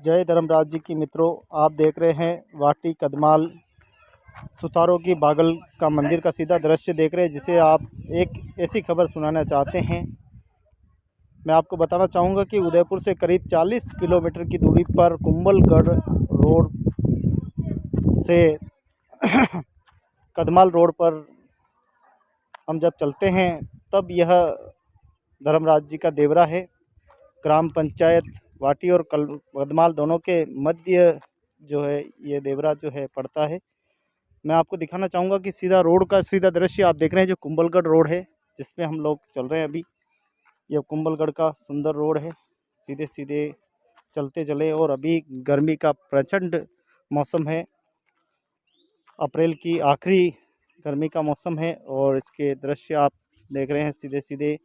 जय धर्मराज जी की मित्रों, आप देख रहे हैं वाटी कदमाल सुतारों की बागल का मंदिर का सीधा दृश्य देख रहे हैं, जिसे आप एक ऐसी खबर सुनाना चाहते हैं। मैं आपको बताना चाहूँगा कि उदयपुर से करीब 40 किलोमीटर की दूरी पर कुंभलगढ़ रोड से कदमाल रोड पर हम जब चलते हैं तब यह धर्मराज जी का देवरा है। ग्राम पंचायत वाटी और कदमाल दोनों के मध्य जो है ये देवरा जो है पड़ता है। मैं आपको दिखाना चाहूँगा कि सीधा रोड का सीधा दृश्य आप देख रहे हैं, जो कुंभलगढ़ रोड है जिसमें हम लोग चल रहे हैं अभी। यह कुंभलगढ़ का सुंदर रोड है, सीधे सीधे चलते चले। और अभी गर्मी का प्रचंड मौसम है, अप्रैल की आखिरी गर्मी का मौसम है। और इसके दृश्य आप देख रहे हैं सीधे सीधे।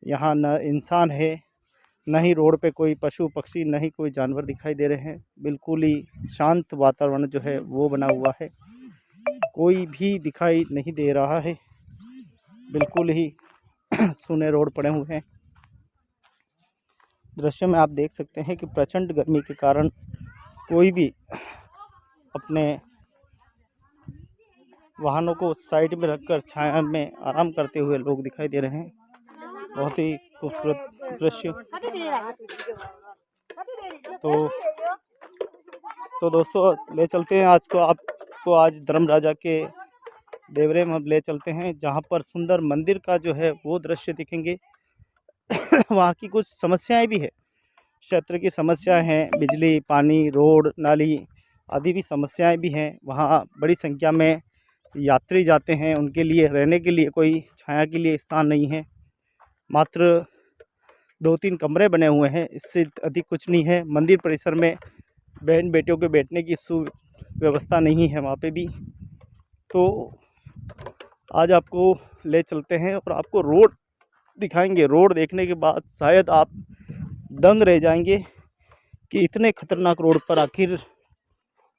यहाँ न इंसान है, न ही रोड पे कोई पशु पक्षी, न ही कोई जानवर दिखाई दे रहे हैं। बिल्कुल ही शांत वातावरण जो है वो बना हुआ है, कोई भी दिखाई नहीं दे रहा है। बिल्कुल ही सूने रोड पड़े हुए हैं। दृश्य में आप देख सकते हैं कि प्रचंड गर्मी के कारण कोई भी अपने वाहनों को साइड में रखकर छाया में आराम करते हुए लोग दिखाई दे रहे हैं। बहुत ही खूबसूरत दृश्य। तो दोस्तों ले चलते हैं आपको आज धर्मराजा के देवरे में ले चलते हैं, जहाँ पर सुंदर मंदिर का जो है वो दृश्य दिखेंगे। वहाँ की कुछ समस्याएं भी है, क्षेत्र की समस्याएं हैं, बिजली, पानी, रोड, नाली आदि भी समस्याएं भी हैं। वहाँ बड़ी संख्या में यात्री जाते हैं, उनके लिए रहने के लिए कोई छाया के लिए स्थान नहीं है। मात्र 2-3 कमरे बने हुए हैं, इससे अधिक कुछ नहीं है। मंदिर परिसर में बहन बेटियों के बैठने की सुव्यवस्था नहीं है वहाँ पे भी। तो आज आपको ले चलते हैं और आपको रोड दिखाएंगे। रोड देखने के बाद शायद आप दंग रह जाएंगे कि इतने खतरनाक रोड पर आखिर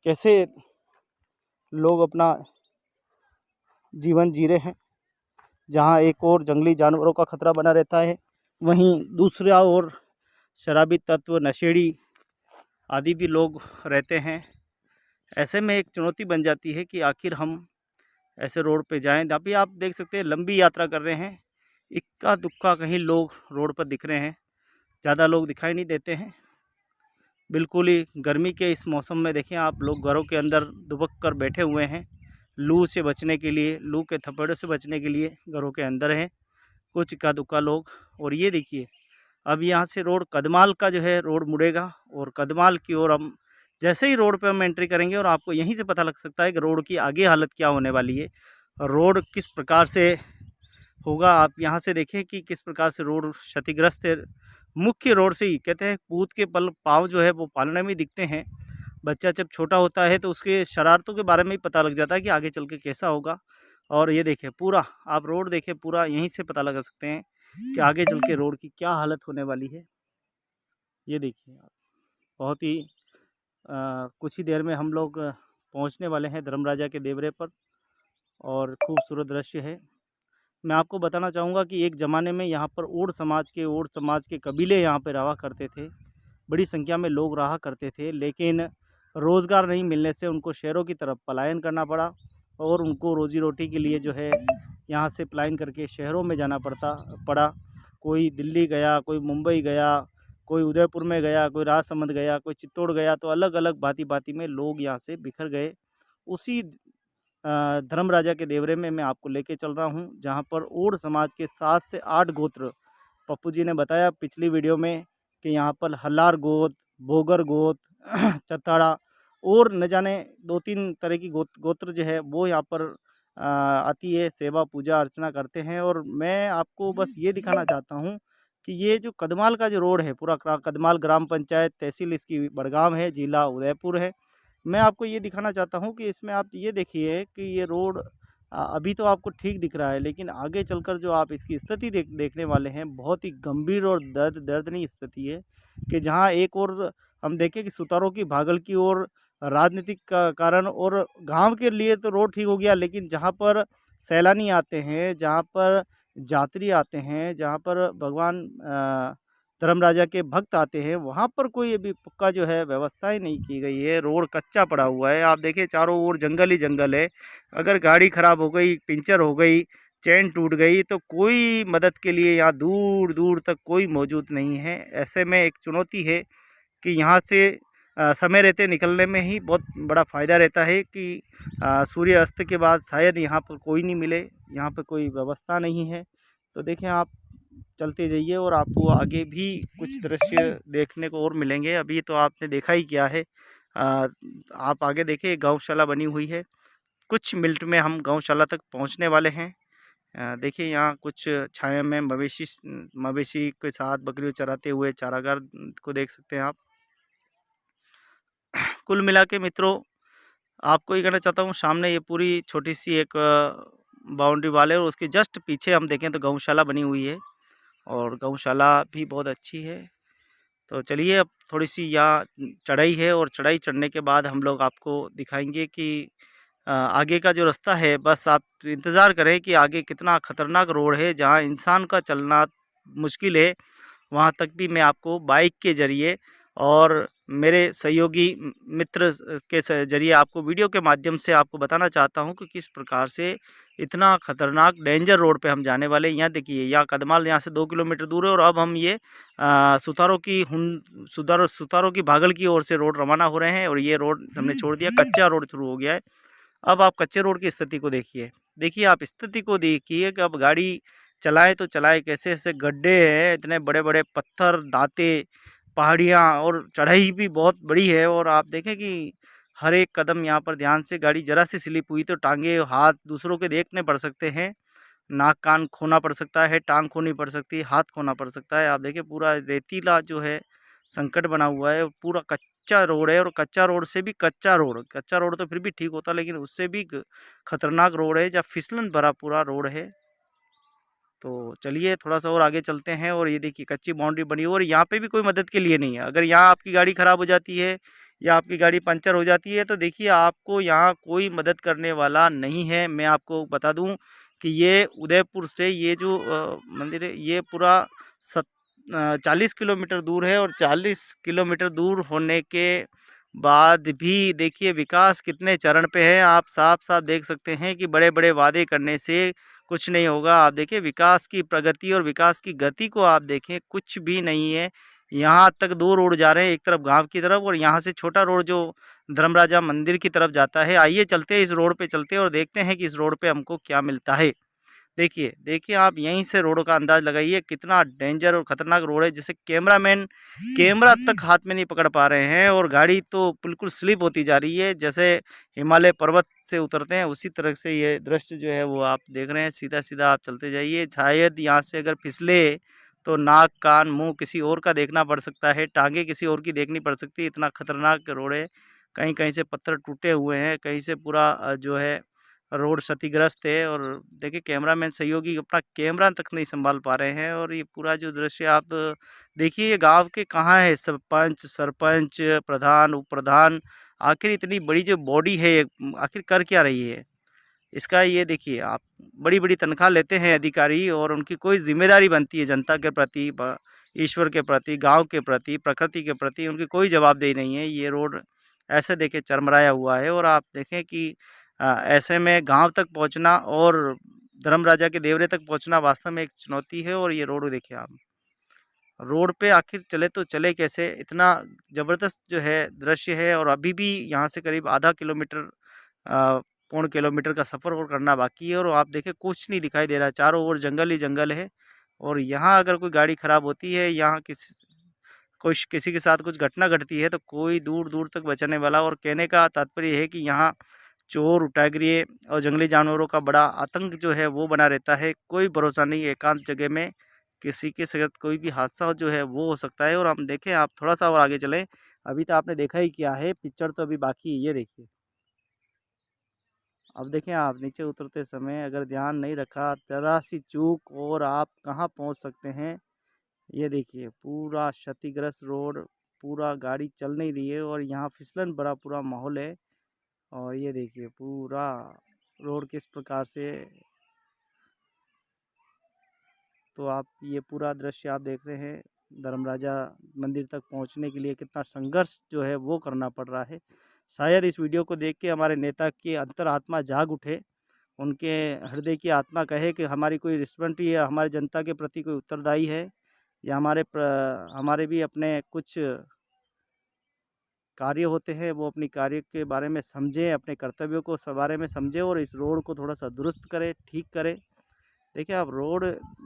कैसे लोग अपना जीवन जी रहे हैं। जहाँ एक और जंगली जानवरों का खतरा बना रहता है, वहीं दूसरा ओर शराबी तत्व, नशेड़ी आदि भी लोग रहते हैं। ऐसे में एक चुनौती बन जाती है कि आखिर हम ऐसे रोड पे जाएं। अभी आप देख सकते हैं लंबी यात्रा कर रहे हैं, इक्का दुक्का कहीं लोग रोड पर दिख रहे हैं, ज़्यादा लोग दिखाई नहीं देते हैं। बिल्कुल ही गर्मी के इस मौसम में देखें आप, लोग घरों के अंदर दुबक कर बैठे हुए हैं। लू से बचने के लिए, लू के थपेड़ों से बचने के लिए घरों के अंदर हैं कुछ इक्का दुक्का लोग। और ये देखिए अब यहाँ से रोड कदमाल का जो है रोड मुड़ेगा, और कदमाल की ओर हम जैसे ही रोड पे हम एंट्री करेंगे, और आपको यहीं से पता लग सकता है कि रोड की आगे हालत क्या होने वाली है, रोड किस प्रकार से होगा। आप यहाँ से देखें कि किस प्रकार से रोड क्षतिग्रस्त है। मुख्य रोड से ही कहते हैं कूद के पाँव जो है वो पालने में दिखते हैं। बच्चा जब छोटा होता है तो उसके शरारतों के बारे में ही पता लग जाता है कि आगे चल के कैसा होगा। और ये देखिए पूरा आप रोड देखें, पूरा यहीं से पता लगा सकते हैं कि आगे चल के रोड की क्या हालत होने वाली है। ये देखिए आप, बहुत ही कुछ ही देर में हम लोग पहुंचने वाले हैं धर्मराजा के देवरे पर, और खूबसूरत दृश्य है। मैं आपको बताना चाहूँगा कि एक ज़माने में यहाँ पर ओड समाज के कबीले यहाँ पर रहा करते थे। बड़ी संख्या में लोग रहा करते थे, लेकिन रोज़गार नहीं मिलने से उनको शहरों की तरफ पलायन करना पड़ा, और उनको रोज़ी रोटी के लिए जो है यहाँ से पलायन करके शहरों में जाना पड़ा। कोई दिल्ली गया, कोई मुंबई गया, कोई उदयपुर में गया, कोई राजसमंद गया, कोई चित्तौड़ गया। तो अलग अलग भांति भांति में लोग यहाँ से बिखर गए। उसी धर्मराजा के देवरे में मैं आपको लेके चल रहा हूँ, जहाँ पर ओड समाज के 7 से 8 गोत्र, पप्पू जी ने बताया पिछली वीडियो में कि यहाँ पर हल्लार गोत, बोगर गोत, चताड़ा और न जाने 2-3 तरह की गोत्र जो है वो यहाँ पर आती है, सेवा पूजा अर्चना करते हैं। और मैं आपको बस ये दिखाना चाहता हूँ कि ये जो कदमाल का जो रोड है, पूरा कदमाल ग्राम पंचायत, तहसील इसकी बड़गाम है, जिला उदयपुर है। मैं आपको ये दिखाना चाहता हूँ कि इसमें आप ये देखिए कि ये रोड अभी तो आपको ठीक दिख रहा है, लेकिन आगे चलकर जो आप इसकी स्थिति देखने वाले हैं, बहुत ही गंभीर और दर्दनीय स्थिति है। कि जहाँ एक और हम देखें कि सुतारों की भागल की ओर राजनीतिक का कारण और गांव के लिए तो रोड ठीक हो गया, लेकिन जहाँ पर सैलानी आते हैं, जहाँ पर यात्री आते हैं, जहाँ पर भगवान धर्म राजा के भक्त आते हैं, वहाँ पर कोई अभी पक्का जो है व्यवस्था ही नहीं की गई है। रोड कच्चा पड़ा हुआ है। आप देखिए चारों ओर जंगल ही जंगल है। अगर गाड़ी खराब हो गई, पंचर हो गई, चेन टूट गई, तो कोई मदद के लिए यहाँ दूर दूर तक कोई मौजूद नहीं है। ऐसे में एक चुनौती है कि यहाँ से समय रहते निकलने में ही बहुत बड़ा फ़ायदा रहता है कि सूर्य अस्त के बाद शायद यहाँ पर कोई नहीं मिले। यहाँ पर कोई व्यवस्था नहीं है। तो देखें आप चलते जाइए और आपको आगे भी कुछ दृश्य देखने को और मिलेंगे। अभी तो आपने देखा ही क्या है। आप आगे देखिए गौशाला बनी हुई है। कुछ मिनट में हम गौशाला तक पहुंचने वाले हैं। देखिए यहाँ कुछ छाया में मवेशी के साथ बकरियों चराते हुए चारागार को देख सकते हैं आप। कुल मिला के मित्रों, आपको ये कहना चाहता हूँ, सामने ये पूरी छोटी सी एक बाउंड्री वाल है और उसके जस्ट पीछे हम देखें तो गौशाला बनी हुई है और गौशाला भी बहुत अच्छी है। तो चलिए अब थोड़ी सी यहाँ चढ़ाई है और चढ़ाई चढ़ने के बाद हम लोग आपको दिखाएंगे कि आगे का जो रास्ता है, बस आप इंतज़ार करें कि आगे कितना ख़तरनाक रोड है, जहाँ इंसान का चलना मुश्किल है। वहाँ तक भी मैं आपको बाइक के ज़रिए और मेरे सहयोगी मित्र के ज़रिए आपको वीडियो के माध्यम से आपको बताना चाहता हूँ कि किस प्रकार से इतना ख़तरनाक डेंजर रोड पे हम जाने वाले हैं। यहाँ देखिए, यहाँ कदमाल यहाँ से 2 किलोमीटर दूर है और अब हम ये सुतारों की भागल की ओर से रोड रवाना हो रहे हैं और ये रोड हमने छोड़ दिया, कच्चा रोड शुरू हो गया है। अब आप कच्चे रोड की स्थिति को देखिए। देखिए आप स्थिति को देखिए कि अब गाड़ी चलाएँ तो चलाएँ कैसे? ऐसे गड्ढे हैं, इतने बड़े-बड़े पत्थर, दाँतें, पहाड़ियाँ और चढ़ाई भी बहुत बड़ी है। और आप देखें कि हर एक कदम यहाँ पर ध्यान से, गाड़ी ज़रा सी स्लिप हुई तो टाँगे, हाथ दूसरों के देखने पड़ सकते हैं। नाक कान खोना पड़ सकता है, टाँग खोनी पड़ सकती है, हाथ खोना पड़ सकता है। आप देखिए पूरा रेतीला जो है संकट बना हुआ है, पूरा कच्चा रोड है और कच्चा रोड तो फिर भी ठीक होता, लेकिन उससे भी खतरनाक रोड है, जहाँ फिसलन भरा पूरा रोड है। तो चलिए थोड़ा सा और आगे चलते हैं और ये देखिए कच्ची बाउंड्री बनी हुई है और यहाँ पे भी कोई मदद के लिए नहीं है। अगर यहाँ आपकी गाड़ी ख़राब हो जाती है या आपकी गाड़ी पंचर हो जाती है तो देखिए आपको यहाँ कोई मदद करने वाला नहीं है। मैं आपको बता दूं कि ये उदयपुर से ये जो मंदिर है, ये पूरा 40 किलोमीटर दूर है और 40 किलोमीटर दूर होने के बाद भी देखिए विकास कितने चरण पे है। आप साफ साफ देख सकते हैं कि बड़े बड़े वादे करने से कुछ नहीं होगा। आप देखिए विकास की प्रगति और विकास की गति को आप देखें, कुछ भी नहीं है। यहाँ तक 2 रोड जा रहे हैं, एक तरफ गांव की तरफ और यहाँ से छोटा रोड जो धर्मराजा मंदिर की तरफ जाता है। आइए चलते हैं, इस रोड पे चलते हैं और देखते हैं कि इस रोड पे हमको क्या मिलता है। देखिए देखिए आप यहीं से रोड का अंदाज लगाइए कितना डेंजर और ख़तरनाक रोड है, जैसे कैमरामैन कैमरा तक हाथ में नहीं पकड़ पा रहे हैं और गाड़ी तो बिल्कुल स्लिप होती जा रही है। जैसे हिमालय पर्वत से उतरते हैं उसी तरह से ये दृश्य जो है वो आप देख रहे हैं। सीधा सीधा आप चलते जाइए, शायद यहाँ से अगर फिसले तो नाक कान मुंह किसी और का देखना पड़ सकता है, टांगे किसी और की देखनी पड़ सकती है। इतना खतरनाक रोड है। कहीं कहीं से पत्थर टूटे हुए हैं, कहीं से पूरा जो है रोड क्षतिग्रस्त है। और देखिए कैमरामैन सहयोगी अपना कैमरा तक नहीं संभाल पा रहे हैं। और ये पूरा जो दृश्य आप देखिए, ये गांव के कहाँ है सरपंच, प्रधान, उप प्रधान, आखिर इतनी बड़ी जो बॉडी है ये आखिर कर क्या रही है? इसका ये देखिए आप, बड़ी बड़ी तनख्वाह लेते हैं अधिकारी और उनकी कोई जिम्मेदारी बनती है जनता के प्रति, ईश्वर के प्रति, गांव के प्रति, प्रकृति के प्रति उनकी कोई जवाबदेही नहीं है। ये रोड ऐसे देखिए चरमराया हुआ है और आप देखें कि ऐसे में गांव तक पहुंचना और धर्म राजा के देवरे तक पहुंचना वास्तव में एक चुनौती है। और ये रोड देखिए आप, रोड पे आखिर चले तो चले कैसे? इतना ज़बरदस्त जो है दृश्य है और अभी भी यहाँ से करीब आधा किलोमीटर पौन किलोमीटर का सफ़र और करना बाकी है। और आप देखें कुछ नहीं दिखाई दे रहा है, चारों ओर जंगल ही जंगल है। और यहाँ अगर कोई गाड़ी ख़राब होती है, यहाँ किसी के साथ कुछ घटना घटती है तो कोई दूर दूर तक बचाने वाला। और कहने का तात्पर्य है कि यहाँ चोर, उटागृह और जंगली जानवरों का बड़ा आतंक जो है वो बना रहता है। कोई भरोसा नहीं, एकांत जगह में किसी के साथ कोई भी हादसा जो है वो हो सकता है। और हम देखें, आप थोड़ा सा और आगे चलें, अभी तो आपने देखा ही क्या है, पिक्चर तो अभी बाकी है। ये देखिए, अब देखें आप नीचे उतरते समय अगर ध्यान नहीं रखा, जरा सी चूक और आप कहाँ पहुँच सकते हैं। ये देखिए पूरा क्षतिग्रस्त रोड, पूरा गाड़ी चल नहीं रही है और यहाँ फिसलन भरा पूरा माहौल है। और ये देखिए पूरा रोड किस प्रकार से, तो आप ये पूरा दृश्य आप देख रहे हैं। धर्मराजा मंदिर तक पहुंचने के लिए कितना संघर्ष जो है वो करना पड़ रहा है। शायद इस वीडियो को देख के हमारे नेता की अंतरात्मा जाग उठे, उनके हृदय की आत्मा कहे कि हमारी कोई रिस्पॉन्सिबिलिटी है, हमारी जनता के प्रति कोई उत्तरदायी है, या हमारे भी अपने कुछ कार्य होते हैं, वो अपनी कार्य के बारे में समझें, अपने कर्तव्यों को बारे में समझें और इस रोड को थोड़ा सा दुरुस्त करें, ठीक करें। देखिए आप रोड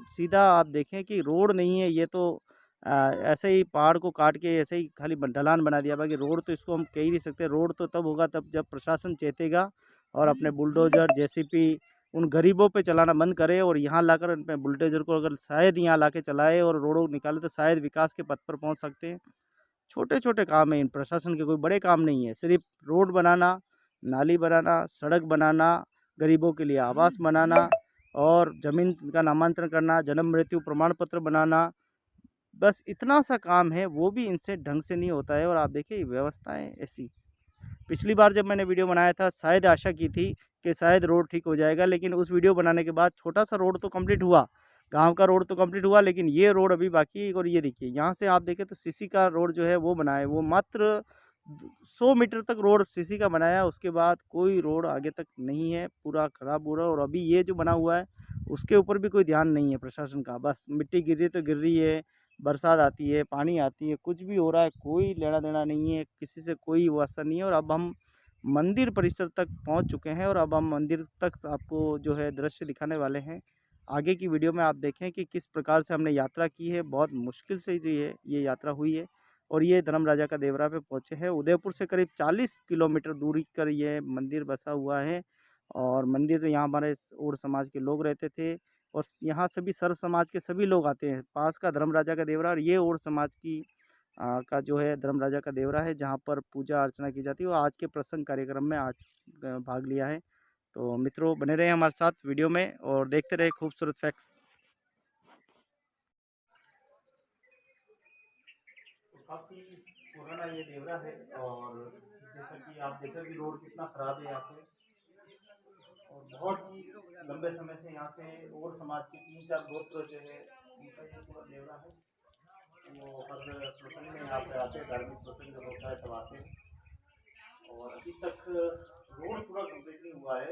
सीधा आप देखें कि रोड नहीं है ये तो ऐसे ही पहाड़ को काट के ऐसे ही खाली ढलान बना दिया। बाकी रोड तो इसको हम कह ही नहीं सकते। रोड तो तब होगा तब जब प्रशासन चेतेगा और अपने बुलडोजर जेसीपी उन गरीबों पे चलाना बंद करे और यहाँ लाकर उन पे बुलडोजर को अगर शायद यहाँ ला के चलाए और रोडों निकाले तो शायद विकास के पथ पर पहुँच सकते हैं। छोटे छोटे काम हैं इन प्रशासन के, कोई बड़े काम नहीं है। सिर्फ रोड बनाना, नाली बनाना, सड़क बनाना, गरीबों के लिए आवास बनाना और ज़मीन का नामांतरण करना, जन्म मृत्यु प्रमाण पत्र बनाना, बस इतना सा काम है। वो भी इनसे ढंग से नहीं होता है। और आप देखिए व्यवस्थाएं ऐसी, पिछली बार जब मैंने वीडियो बनाया था शायद आशा की थी कि शायद रोड ठीक हो जाएगा, लेकिन उस वीडियो बनाने के बाद छोटा सा रोड तो कंप्लीट हुआ, गांव का रोड तो कंप्लीट हुआ, लेकिन ये रोड अभी बाकी है। और ये देखिए यहाँ से आप देखें तो सीसी का रोड जो है वो बना है, वो मात्र 100 मीटर तक रोड सीसी का बनाया, उसके बाद कोई रोड आगे तक नहीं है, पूरा खराब हो रहा है। और अभी ये जो बना हुआ है उसके ऊपर भी कोई ध्यान नहीं है प्रशासन का, बस मिट्टी गिर रही तो गिर रही है, बरसात आती है पानी आती है, कुछ भी हो रहा है, कोई लेना देना नहीं है, किसी से कोई वो असर नहीं है। और अब हम मंदिर परिसर तक पहुंच चुके हैं और अब हम मंदिर तक आपको जो है दृश्य दिखाने वाले हैं। आगे की वीडियो में आप देखें कि किस प्रकार से हमने यात्रा की है, बहुत मुश्किल से जो है ये यात्रा हुई है। और ये धर्मराजा का देवरा पे पहुँचे हैं। उदयपुर से करीब 40 किलोमीटर दूरी कर ये मंदिर बसा हुआ है। और मंदिर यहाँ हमारे ओड समाज के लोग रहते थे और यहाँ सभी सर्व समाज के सभी लोग आते हैं। पास का धर्मराजा का देवरा और ये ओड समाज की का जो है धर्मराजा का देवरा है, जहाँ पर पूजा अर्चना की जाती है। और आज के प्रसंग कार्यक्रम में आज भाग लिया है। तो मित्रों बने रहे हमारे साथ वीडियो में और देखते रहे खूबसूरत फैक्ट्स। काफ़ी पुराना ये देवरा है और जैसा कि आप देखा कि रोड कितना ख़राब है यहाँ पे, और बहुत ही लंबे समय से यहाँ से और समाज के 3-4 गोत्र जो है उनका ये पूरा देवरा है। वो हर प्रसंग में यहाँ पे आते हैं, धार्मिक प्रसंग जब होता है तब आते हैं। और अभी तक रोड पूरा कंप्लीट नहीं हुआ है,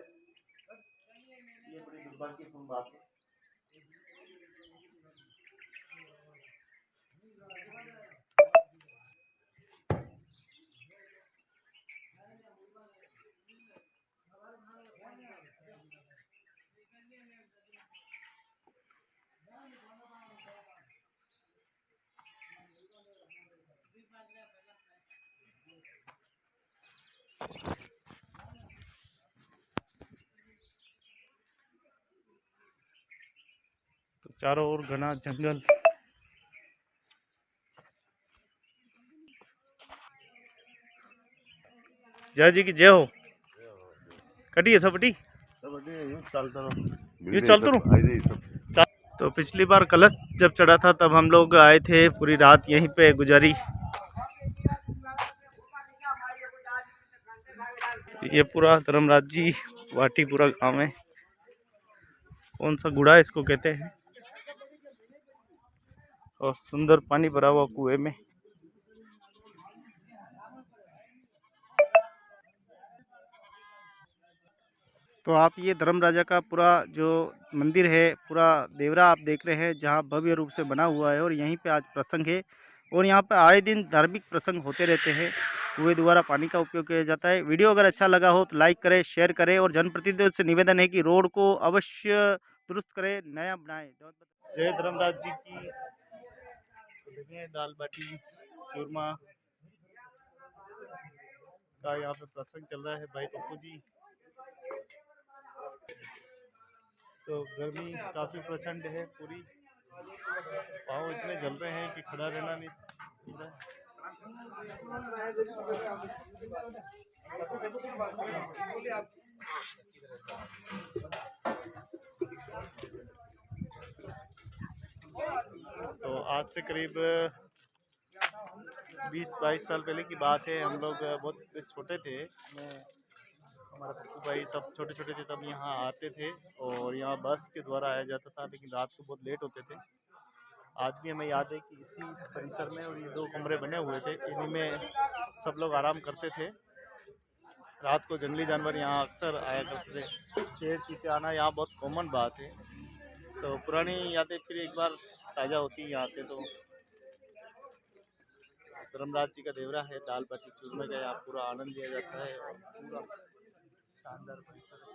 ये बड़ी दुर्भाग्यपूर्ण बात है। तो चारों ओर घना जंगल। जय जी की जय हो। कटी है सबटी यूँ चलता रहूं। तो पिछली बार कलश जब चढ़ा था तब हम लोग आए थे, पूरी रात यहीं पे गुजारी। ये पूरा धर्मराज जी वाटी पूरा गाँव है। कौन सा गुड़ा इसको कहते हैं। और सुंदर पानी भरा हुआ कुएं में। तो आप ये धर्मराजा का पूरा जो मंदिर है, पूरा देवरा आप देख रहे हैं, जहाँ भव्य रूप से बना हुआ है। और यहीं पे आज प्रसंग है और यहाँ पे आए दिन धार्मिक प्रसंग होते रहते हैं। कुएं द्वारा पानी का उपयोग किया जाता है। वीडियो अगर अच्छा लगा हो तो लाइक करें, शेयर करें और जनप्रतिनिधियों से निवेदन है कि रोड को अवश्य दुरुस्त करें, नया बनाएं। जय धर्मराज जी की। देखें दाल बाटी चूरमा का यहाँ पे प्रसंग चल रहा है। भाई पप्पू जी, तो गर्मी काफ़ी प्रचंड है, पूरी पाँव इतने जल रहे हैं कि खड़ा रहना नहीं हो रहा है। तो आज से करीब 20-22 साल पहले की बात है। हम लोग बहुत छोटे थे, मैं हमारा पप्पू भाई सब छोटे छोटे थे, तब यहाँ आते थे और यहाँ बस के द्वारा आया जाता था, लेकिन रात को बहुत लेट होते थे। आज भी हमें याद है कि इसी परिसर में और ये 2 कमरे बने हुए थे, इन्हीं में सब लोग आराम करते थे। रात को जंगली जानवर यहाँ अक्सर आया करते थे। शेर चीते आना यहाँ बहुत कॉमन बात है। तो पुरानी यादें फिर एक बार ताज़ा होती हैं यहाँ से। तो धर्मराज जी का देवरा है, दाल बाटी चूरमे का यहाँ पूरा आनंद लिया जाता है और पूरा शानदार परिसर है।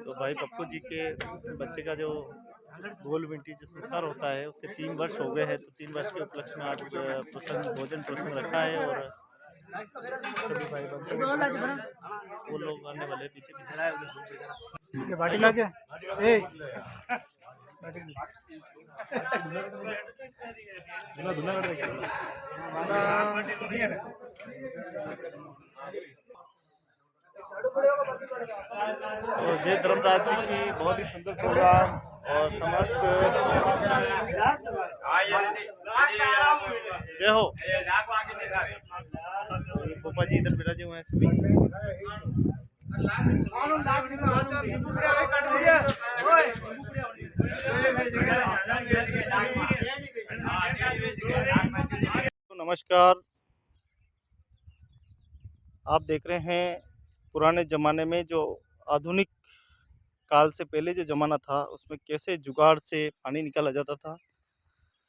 तो भाई पप्पू जी के बच्चे का जो गोल विंटी जो संस्कार होता है उसके 3 वर्ष हो गए हैं। तो 3 वर्ष के उपलक्ष्य में आज प्रसंग भोजन प्रसंग रखा है और सभी भाई बंधु वो लोग आने वाले पीछे पीछे बाटी ला के तो जय धर्मराज जी की बहुत ही सुंदर प्रोग्राम और समस्त जय हो। पोपा जी इधर विराजे हुए हैं सभी। तो नमस्कार, आप देख रहे हैं पुराने ज़माने में जो आधुनिक काल से पहले जो ज़माना था उसमें कैसे जुगाड़ से पानी निकाला जाता था।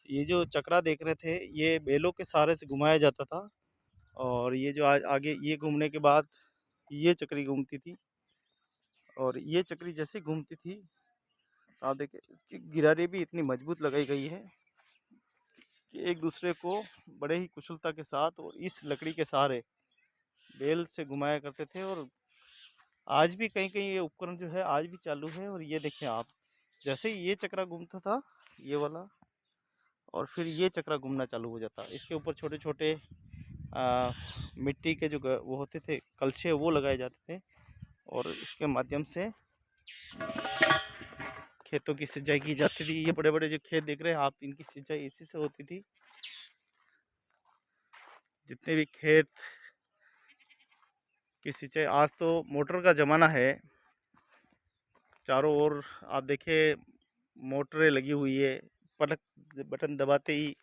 ये जो चक्रा देख रहे थे ये बैलों के सहारे से घुमाया जाता था और ये जो आगे ये घूमने के बाद ये चक्री घूमती थी और ये चक्री जैसे घूमती थी तो आप देखें इसकी गिरारी भी इतनी मजबूत लगाई गई है कि एक दूसरे को बड़े ही कुशलता के साथ और इस लकड़ी के सहारे बैल से घुमाया करते थे। और आज भी कहीं कहीं ये उपकरण जो है आज भी चालू है। और ये देखें आप, जैसे ही ये चक्रा घूमता था ये वाला और फिर ये चक्रा घूमना चालू हो जाता। इसके ऊपर छोटे छोटे मिट्टी के जो वो होते थे कलछे वो लगाए जाते थे और इसके माध्यम से खेतों की सिंचाई की जाती थी। ये बड़े बड़े जो खेत देख रहे हैं आप, इनकी सिंचाई इसी से होती थी। जितने भी खेत की सिंचाई, आज तो मोटर का ज़माना है, चारों ओर आप देखें मोटरें लगी हुई है। पलक बटन दबाते ही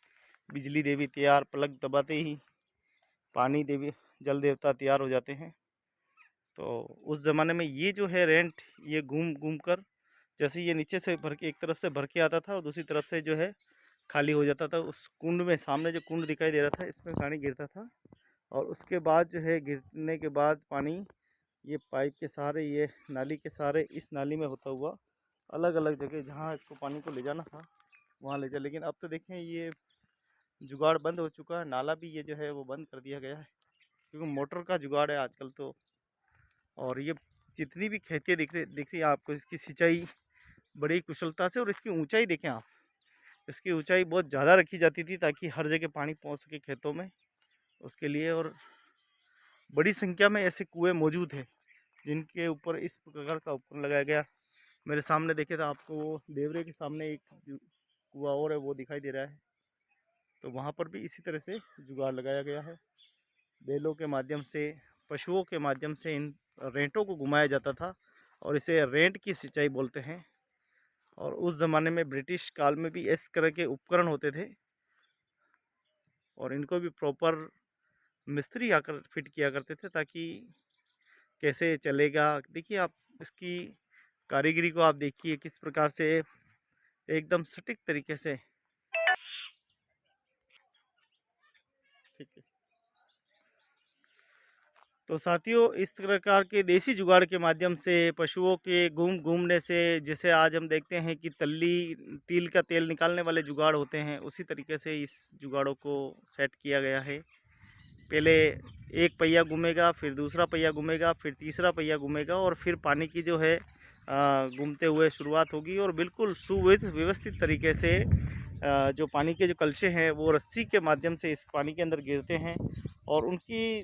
बिजली देवी तैयार, पलक दबाते ही पानी देवी जल देवता तैयार हो जाते हैं। तो उस ज़माने में ये जो है रेंट ये घूम घूम कर, जैसे ये नीचे से भर के एक तरफ से भर के आता था और दूसरी तरफ से जो है खाली हो जाता था। उस कुंड में, सामने जो कुंड दिखाई दे रहा था इसमें पानी गिरता था और उसके बाद जो है गिरने के बाद पानी ये पाइप के सहारे, ये नाली के सहारे, इस नाली में होता हुआ अलग अलग जगह जहाँ इसको पानी को ले जाना था वहाँ ले जाए। लेकिन अब तो देखें ये जुगाड़ बंद हो चुका है, नाला भी ये जो है वो बंद कर दिया गया है क्योंकि मोटर का जुगाड़ है आजकल तो। और ये जितनी भी खेतियाँ दिख रही है आपको, इसकी सिंचाई बड़ी कुशलता से, और इसकी ऊंचाई देखें आप, इसकी ऊंचाई बहुत ज़्यादा रखी जाती थी ताकि हर जगह पानी पहुंच सके खेतों में उसके लिए। और बड़ी संख्या में ऐसे कुएं मौजूद हैं जिनके ऊपर इस प्रकार का उपकरण लगाया गया। मेरे सामने देखे तो आपको वो देवरे के सामने एक कुआं और है वो दिखाई दे रहा है। तो वहाँ पर भी इसी तरह से जुगाड़ लगाया गया है। बैलों के माध्यम से, पशुओं के माध्यम से इन रेंटों को घुमाया जाता था और इसे रेंट की सिंचाई बोलते हैं। और उस ज़माने में ब्रिटिश काल में भी इस तरह के उपकरण होते थे और इनको भी प्रॉपर मिस्त्री आकर फिट किया करते थे ताकि कैसे चलेगा। देखिए आप इसकी कारीगरी को आप देखिए किस प्रकार से एकदम सटीक तरीके से। ठीक है, तो साथियों इस प्रकार के देसी जुगाड़ के माध्यम से पशुओं के घूमने से, जैसे आज हम देखते हैं कि तिल का तेल निकालने वाले जुगाड़ होते हैं, उसी तरीके से इस जुगाड़ों को सेट किया गया है। पहले एक पहिया घूमेगा, फिर दूसरा पहिया घूमेगा, फिर तीसरा पहिया घूमेगा और फिर पानी की जो है घूमते हुए शुरुआत होगी और बिल्कुल सुव्यवस्थित तरीके से जो पानी के जो कलशे हैं वो रस्सी के माध्यम से इस पानी के अंदर गिरते हैं और उनकी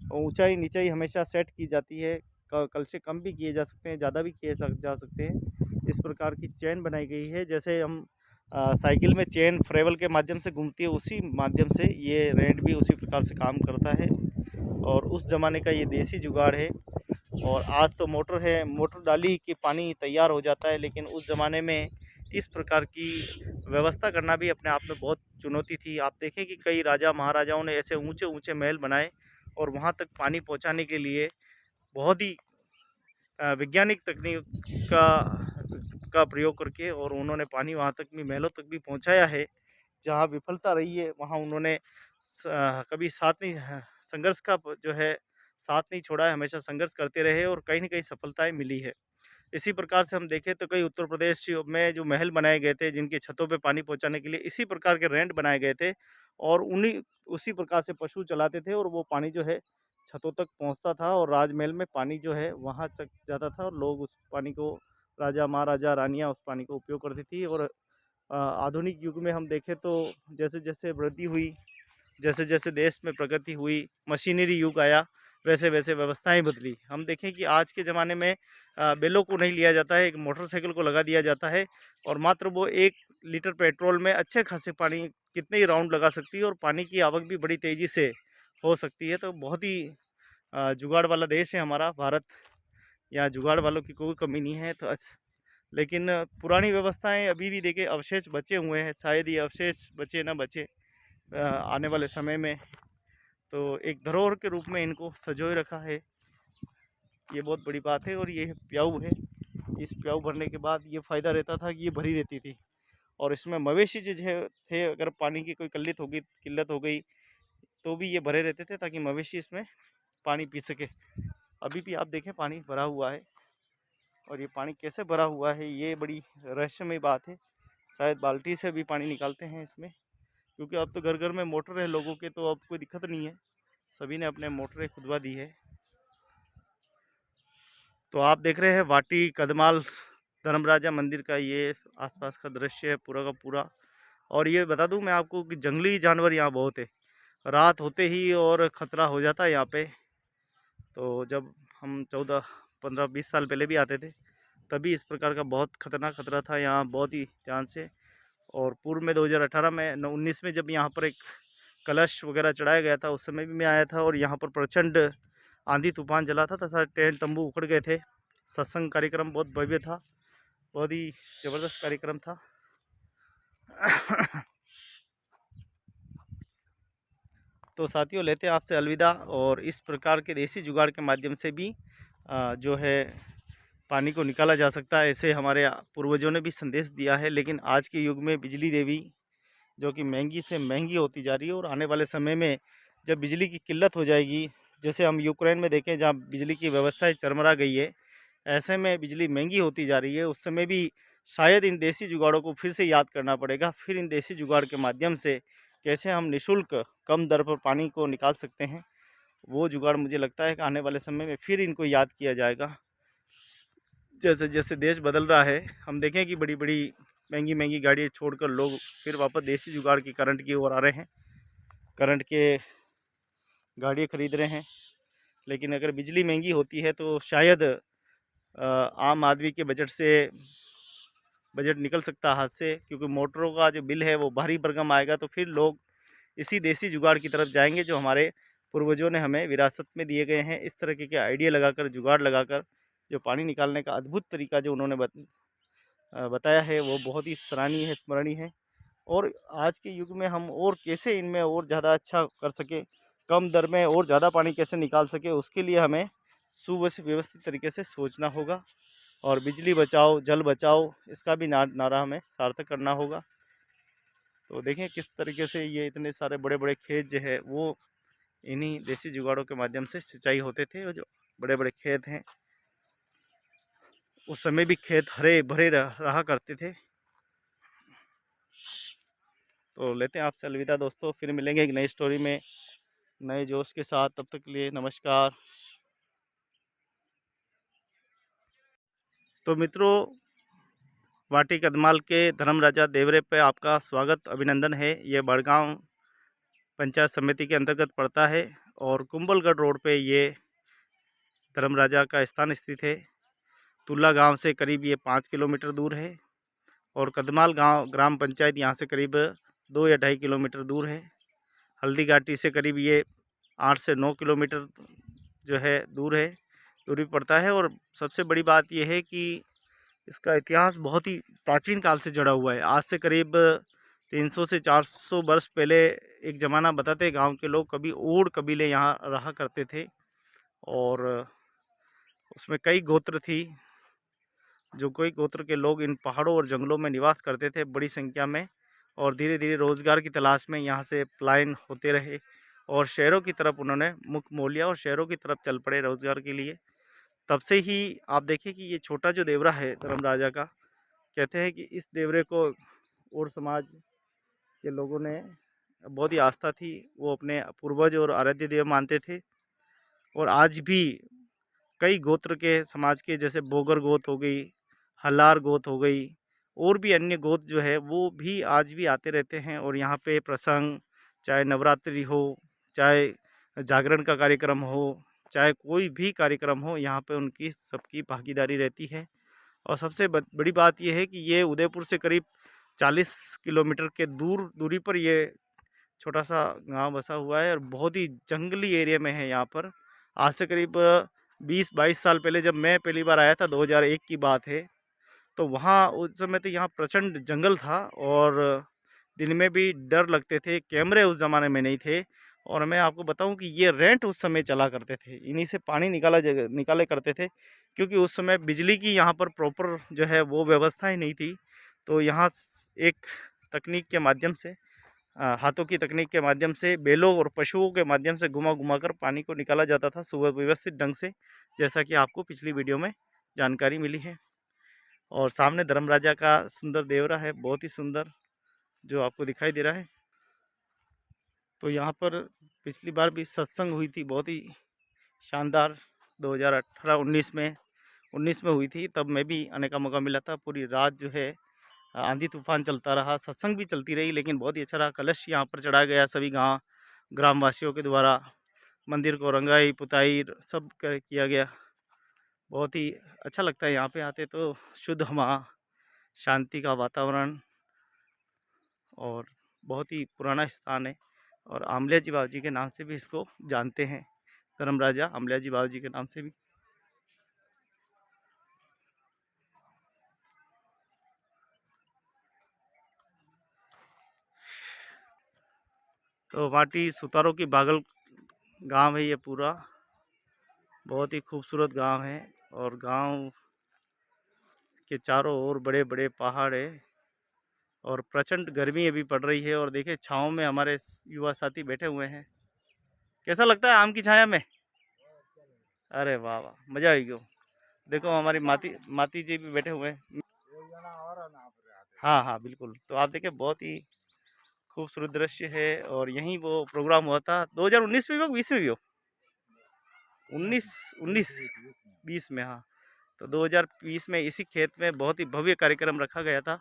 ऊंचाई नीचाई हमेशा सेट की जाती है। कलशे कम भी किए जा सकते हैं, ज़्यादा भी किए जा सकते हैं। इस प्रकार की चेन बनाई गई है, जैसे हम साइकिल में चेन फ्रेवल के माध्यम से घूमती है, उसी माध्यम से ये रेंट भी उसी प्रकार से काम करता है। और उस ज़माने का ये देसी जुगाड़ है। और आज तो मोटर है, मोटर डाली कि पानी तैयार हो जाता है, लेकिन उस ज़माने में इस प्रकार की व्यवस्था करना भी अपने आप में बहुत चुनौती थी। आप देखें कि कई राजा महाराजाओं ने ऐसे ऊंचे ऊंचे महल बनाए और वहां तक पानी पहुंचाने के लिए बहुत ही वैज्ञानिक तकनीक का प्रयोग करके और उन्होंने पानी वहां तक भी, महलों तक भी पहुंचाया है। जहां विफलता रही है वहां उन्होंने कभी साथ नहीं, संघर्ष का जो है साथ नहीं छोड़ा है, हमेशा संघर्ष करते रहे और कहीं न कहीं सफलताएँ मिली है। इसी प्रकार से हम देखें तो कई उत्तर प्रदेश में जो महल बनाए गए थे, जिनकी छतों पे पानी पहुँचाने के लिए इसी प्रकार के रैंट बनाए गए थे और उसी प्रकार से पशु चलाते थे और वो पानी जो है छतों तक पहुँचता था और राजमहल में पानी जो है वहाँ तक जाता था और लोग उस पानी को, राजा, महाराजा, रानियाँ उस पानी का उपयोग करती थी। और आधुनिक युग में हम देखें तो जैसे-जैसे वृद्धि हुई, जैसे-जैसे देश में प्रगति हुई, मशीनरी युग आया, वैसे-वैसे व्यवस्थाएँ बदली। हम देखें कि आज के ज़माने में बैलों को नहीं लिया जाता है, एक मोटरसाइकिल को लगा दिया जाता है और मात्र वो 1 लीटर पेट्रोल में अच्छे खासे पानी कितने ही राउंड लगा सकती है और पानी की आवक भी बड़ी तेज़ी से हो सकती है। तो बहुत ही जुगाड़ वाला देश है हमारा भारत। यहाँ जुगाड़ वालों की कोई कमी नहीं है। तो लेकिन पुरानी व्यवस्थाएँ अभी भी देखिए अवशेष बचे हुए हैं, शायद ये अवशेष बचे ना बचे आने वाले समय में। तो एक धरोहर के रूप में इनको सँजोए रखा है, ये बहुत बड़ी बात है। और ये प्याऊ है, इस प्याऊ भरने के बाद ये फ़ायदा रहता था कि ये भरी रहती थी और इसमें मवेशी जो है थे, अगर पानी की कोई किल्लत हो गई तो भी ये भरे रहते थे ताकि मवेशी इसमें पानी पी सके। अभी भी आप देखें पानी भरा हुआ है और ये पानी कैसे भरा हुआ है ये बड़ी रहस्यमय बात है। शायद बाल्टी से भी पानी निकालते हैं इसमें, क्योंकि अब तो घर घर में मोटर है लोगों के, तो अब कोई दिक्कत नहीं है, सभी ने अपने मोटरें खुदवा दी है। तो आप देख रहे हैं वाटी कदमाल धर्मराजा मंदिर का ये आसपास का दृश्य है पूरा का पूरा। और ये बता दूं मैं आपको कि जंगली जानवर यहाँ बहुत है, रात होते ही और ख़तरा हो जाता है यहाँ पे। तो जब हम 14-15-20 साल पहले भी आते थे तभी इस प्रकार का बहुत खतरनाक खतरा था यहाँ, बहुत ही ध्यान से। और पूर्व में 2018 में 19 में जब यहाँ पर एक कलश वगैरह चढ़ाया गया था, उस समय भी मैं आया था और यहाँ पर प्रचंड आंधी तूफान चला था तथा टेंट तंबू उखड़ गए थे। सत्संग कार्यक्रम बहुत भव्य था, बहुत ही ज़बरदस्त कार्यक्रम था। तो साथियों लेते हैं आपसे अलविदा। और इस प्रकार के देसी जुगाड़ के माध्यम से भी जो है पानी को निकाला जा सकता है, ऐसे हमारे पूर्वजों ने भी संदेश दिया है। लेकिन आज के युग में बिजली देवी जो कि महंगी से महंगी होती जा रही है और आने वाले समय में जब बिजली की किल्लत हो जाएगी, जैसे हम यूक्रेन में देखें जहाँ बिजली की व्यवस्था चरमरा गई है, ऐसे में बिजली महंगी होती जा रही है, उस समय भी शायद इन देसी जुगाड़ों को फिर से याद करना पड़ेगा। फिर इन देसी जुगाड़ के माध्यम से कैसे हम निःशुल्क कम दर पर पानी को निकाल सकते हैं, वो जुगाड़ मुझे लगता है कि आने वाले समय में फिर इनको याद किया जाएगा। जैसे जैसे देश बदल रहा है, हम देखें कि बड़ी बड़ी महंगी महंगी गाड़ियाँ छोड़कर लोग फिर वापस देसी जुगाड़ की करंट की ओर आ रहे हैं, करंट के गाड़ियाँ खरीद रहे हैं। लेकिन अगर बिजली महंगी होती है तो शायद आम आदमी के बजट निकल सकता है हाथ से, क्योंकि मोटरों का जो बिल है वो भारी भरकम आएगा। तो फिर लोग इसी देसी जुगाड़ की तरफ जाएंगे जो हमारे पूर्वजों ने हमें विरासत में दिए गए हैं। इस तरह के आइडिया लगाकर, जुगाड़ लगाकर जो पानी निकालने का अद्भुत तरीका जो उन्होंने बताया है वो बहुत ही सराहनीय है, स्मरणीय है। और आज के युग में हम और कैसे इनमें और ज़्यादा अच्छा कर सके, कम दर में और ज़्यादा पानी कैसे निकाल सके, उसके लिए हमें सुव्यवस्थित तरीके से सोचना होगा। और बिजली बचाओ जल बचाओ इसका भी नारा हमें सार्थक करना होगा। तो देखें किस तरीके से ये इतने सारे बड़े बड़े खेत जो है वो इन्हीं देसी जुगाड़ों के माध्यम से सिंचाई होते थे। और जो बड़े बड़े खेत हैं उस समय भी खेत हरे भरे रहा करते थे। तो लेते हैं आपसे अलविदा दोस्तों, फिर मिलेंगे एक नई स्टोरी में नए जोश के साथ। तब तक के लिए नमस्कार। तो मित्रों, वाटी कदमाल के धर्मराजा देवरे पे आपका स्वागत, अभिनंदन है। ये बड़गांव पंचायत समिति के अंतर्गत पड़ता है और कुंभलगढ़ रोड पे ये धर्मराजा का स्थान स्थित है। तुल्ला गांव से करीब ये 5 किलोमीटर दूर है और कदमाल गांव ग्राम पंचायत यहाँ से करीब 2 या 2.5 किलोमीटर दूर है। हल्दी घाटी से करीब ये 8 से 9 किलोमीटर जो है दूरी पड़ता है। और सबसे बड़ी बात यह है कि इसका इतिहास बहुत ही प्राचीन काल से जुड़ा हुआ है। आज से करीब 300 से 400 वर्ष पहले एक ज़माना बताते गांव के लोग, कभी ओड कबीले यहाँ रहा करते थे और उसमें कई गोत्र थी। जो कई गोत्र के लोग इन पहाड़ों और जंगलों में निवास करते थे बड़ी संख्या में, और धीरे धीरे रोज़गार की तलाश में यहाँ से पलायन होते रहे और शहरों की तरफ उन्होंने मुख मोड़ लिया और शहरों की तरफ चल पड़े रोज़गार के लिए। तब से ही आप देखिए कि ये छोटा जो देवरा है धर्म राजा का, कहते हैं कि इस देवरे को और समाज के लोगों ने बहुत ही आस्था थी। वो अपने पूर्वज और आराध्य देव मानते थे। और आज भी कई गोत्र के समाज के, जैसे बोगर गोत हो गई, हल्लार गोत हो गई, और भी अन्य गोत जो है वो भी आज भी आते रहते हैं। और यहाँ पे प्रसंग, चाहे नवरात्रि हो, चाहे जागरण का कार्यक्रम हो, चाहे कोई भी कार्यक्रम हो, यहाँ पे उनकी सबकी भागीदारी रहती है। और सबसे बड़ी बात यह है कि ये उदयपुर से करीब 40 किलोमीटर के दूरी पर ये छोटा सा गांव बसा हुआ है और बहुत ही जंगली एरिया में है यहाँ पर। आज से करीब 20-22 साल पहले जब मैं पहली बार आया था, 2001 की बात है, तो वहाँ उस समय तो यहाँ प्रचंड जंगल था और दिन में भी डर लगते थे। कैमरे उस ज़माने में नहीं थे। और मैं आपको बताऊं कि ये रेंट उस समय चला करते थे, इन्हीं से पानी निकाले करते थे, क्योंकि उस समय बिजली की यहाँ पर प्रॉपर जो है वो व्यवस्था ही नहीं थी। तो यहाँ एक तकनीक के माध्यम से, हाथों की तकनीक के माध्यम से, बैलों और पशुओं के माध्यम से घुमा कर पानी को निकाला जाता था सुव्यवस्थित ढंग से, जैसा कि आपको पिछली वीडियो में जानकारी मिली है। और सामने धर्म राजा का सुंदर देवरा है, बहुत ही सुंदर, जो आपको दिखाई दे रहा है। तो यहाँ पर पिछली बार भी सत्संग हुई थी, बहुत ही शानदार, 2018-19 में हुई थी। तब मैं भी आने का मौका मिला था। पूरी रात जो है आंधी तूफान चलता रहा, सत्संग भी चलती रही, लेकिन बहुत ही अच्छा रहा। कलश यहाँ पर चढ़ाया गया सभी ग्रामवासियों के द्वारा। मंदिर को रंगाई पुताई सब किया गया। बहुत ही अच्छा लगता है यहाँ पे आते तो। शुद्ध हवा, शांति का वातावरण, और बहुत ही पुराना स्थान है। और आमलिया जी बाबा जी के नाम से भी इसको जानते हैं, धर्म राजा आमलिया जी बाबा जी के नाम से भी। तो वाटी सुतारों की बागल गांव है ये पूरा, बहुत ही खूबसूरत गांव है। और गांव के चारों ओर बड़े बड़े पहाड़ है और प्रचंड गर्मी अभी पड़ रही है। और देखिए छाँव में हमारे युवा साथी बैठे हुए हैं। कैसा लगता है आम की छाया में? अरे वाह वाह, मज़ा आई गयो। देखो हमारी माती जी भी बैठे हुए हैं। हाँ हाँ बिल्कुल। तो आप देखिए बहुत ही खूबसूरत दृश्य है। और यहीं वो प्रोग्राम हुआ था 2019 में भी हो, 20 में भी हो, 19 20 में। हाँ, तो 2020 में इसी खेत में बहुत ही भव्य कार्यक्रम रखा गया था।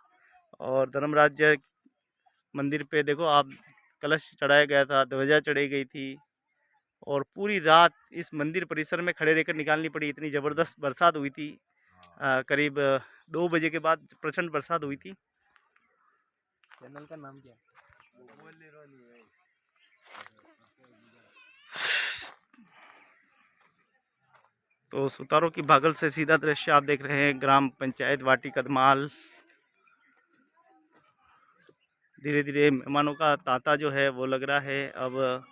और धर्मराज मंदिर पे देखो आप, कलश चढ़ाया गया था, ध्वजा चढ़ाई गई थी। और पूरी रात इस मंदिर परिसर में खड़े रहकर निकालनी पड़ी, इतनी ज़बरदस्त बरसात हुई थी। करीब 2 बजे के बाद प्रचंड बरसात हुई थी। चैनल का नाम क्या है? तो सुतारों की बागल से सीधा दृश्य आप देख रहे हैं, ग्राम पंचायत वाटी कदमाल। धीरे धीरे मेहमानों का तांता जो है वो लग रहा है अब।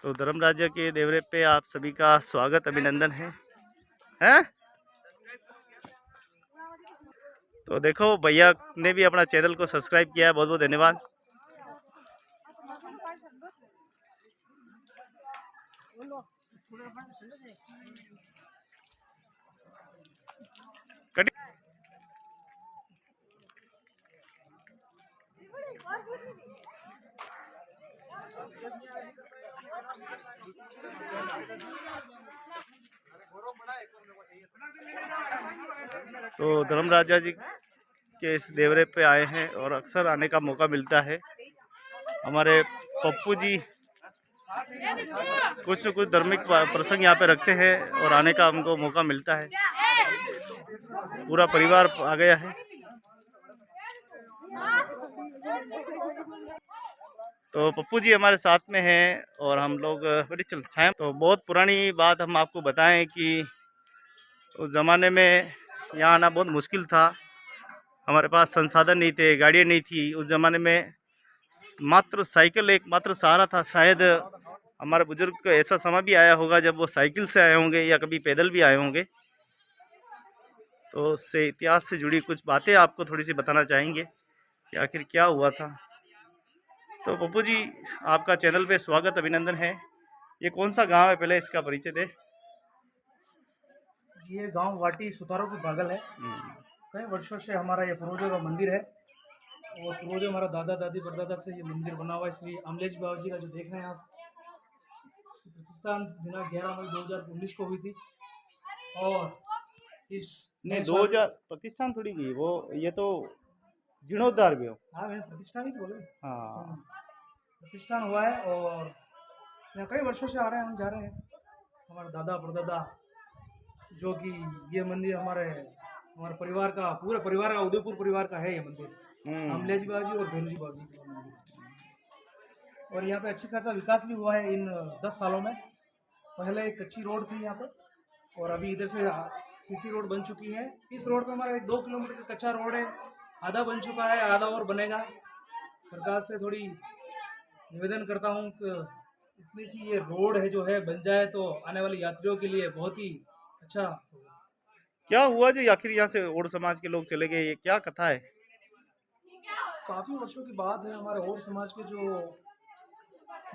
तो धर्म राजा के देवरे पे आप सभी का स्वागत, अभिनंदन है। हैं? तो देखो भैया ने भी अपना चैनल को सब्सक्राइब किया है, बहुत बहुत धन्यवाद। तो धर्म राजा जी के इस देवरे पे आए हैं और अक्सर आने का मौका मिलता है। हमारे पप्पू जी कुछ न कुछ धार्मिक प्रसंग यहाँ पे रखते हैं और आने का हमको मौका मिलता है। पूरा परिवार आ गया है। तो पप्पू जी हमारे साथ में हैं और हम लोग बड़ी चल छाए। तो बहुत पुरानी बात हम आपको बताएं कि उस ज़माने में यहाँ आना बहुत मुश्किल था। हमारे पास संसाधन नहीं थे, गाड़ियाँ नहीं थी। उस ज़माने में मात्र साइकिल एक मात्र सहारा था। शायद हमारे बुजुर्ग को ऐसा समय भी आया होगा जब वो साइकिल से आए होंगे या कभी पैदल भी आए होंगे। तो उससे इतिहास से जुड़ी कुछ बातें आपको थोड़ी सी बताना चाहेंगे कि आखिर क्या हुआ था। तो पप्पू जी आपका चैनल पे स्वागत, अभिनंदन है। ये कौन सा गांव है, पहले इसका परिचय दे। ये गांव वाटी सुतारों की बागल है। कई वर्षों से हमारा ये पूर्वजों का मंदिर है और पूर्वजों हमारा दादा दादी परदादा से ये मंदिर बना हुआ है। श्री अमलेश बाबा जी का जो देख रहे हैं आप, प्रतिष्ठा दिनांक 11 मई 2019 को हुई थी। और इस नहीं 2000 प्रतिष्ठान थोड़ी भी वो, ये तो जीर्णोद्धार भी हो। हाँ मैंने प्रतिष्ठान ही तो बोले। हाँ प्रतिष्ठान हुआ है और यहाँ कई वर्षों से आ रहे हैं, हम जा रहे हैं। हमारे दादा परदादा जो कि ये मंदिर हमारे परिवार का, पूरे परिवार का, उदयपुर परिवार का है ये मंदिर। अमलेश बाबा और भेलजी बाबा जी का मंदिर। और यहाँ पे अच्छी खासा विकास भी हुआ है इन 10 सालों में। पहले एक कच्ची रोड थी यहाँ पे और अभी इधर से सीसी रोड बन चुकी है। इस रोड पे हमारा 2 किलोमीटर का कच्चा रोड है, आधा बन चुका है, आधा और बनेगा। सरकार से थोड़ी निवेदन करता हूँ कि इतनी सी ये रोड है जो है बन जाए तो आने वाले यात्रियों के लिए बहुत ही अच्छा। क्या हुआ जो आखिर यहाँ से और समाज के लोग चले गए, ये क्या कथा है? काफ़ी वर्षों की बात है। हमारे और समाज के जो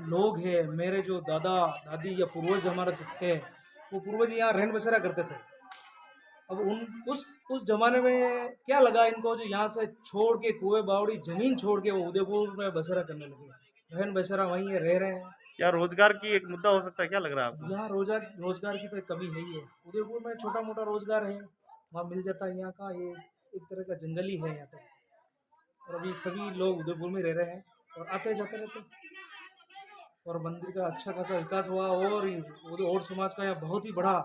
लोग हैं, मेरे जो दादा दादी या पूर्वज हमारे थे, वो पूर्वज यहाँ रहन बसेरा करते थे। अब उस जमाने में क्या लगा इनको, जो यहाँ से छोड़ के कुएं बावड़ी ज़मीन छोड़ के वो उदयपुर में बसेरा करने लगे। रहन बसेरा वहीं है, रह रहे हैं। क्या रोजगार की एक मुद्दा हो सकता है, क्या लग रहा है आपको? यहाँ रोजगार की तो एक कमी है ही है। उदयपुर में छोटा मोटा रोजगार है, वहाँ मिल जाता है। यहाँ का ये एक तरह का जंगल ही है यहाँ तो। और अभी सभी लोग उदयपुर में रह रहे हैं और आते जाते रहते हैं। और मंदिर का अच्छा खासा विकास हुआ और समाज का यहाँ बहुत ही बड़ा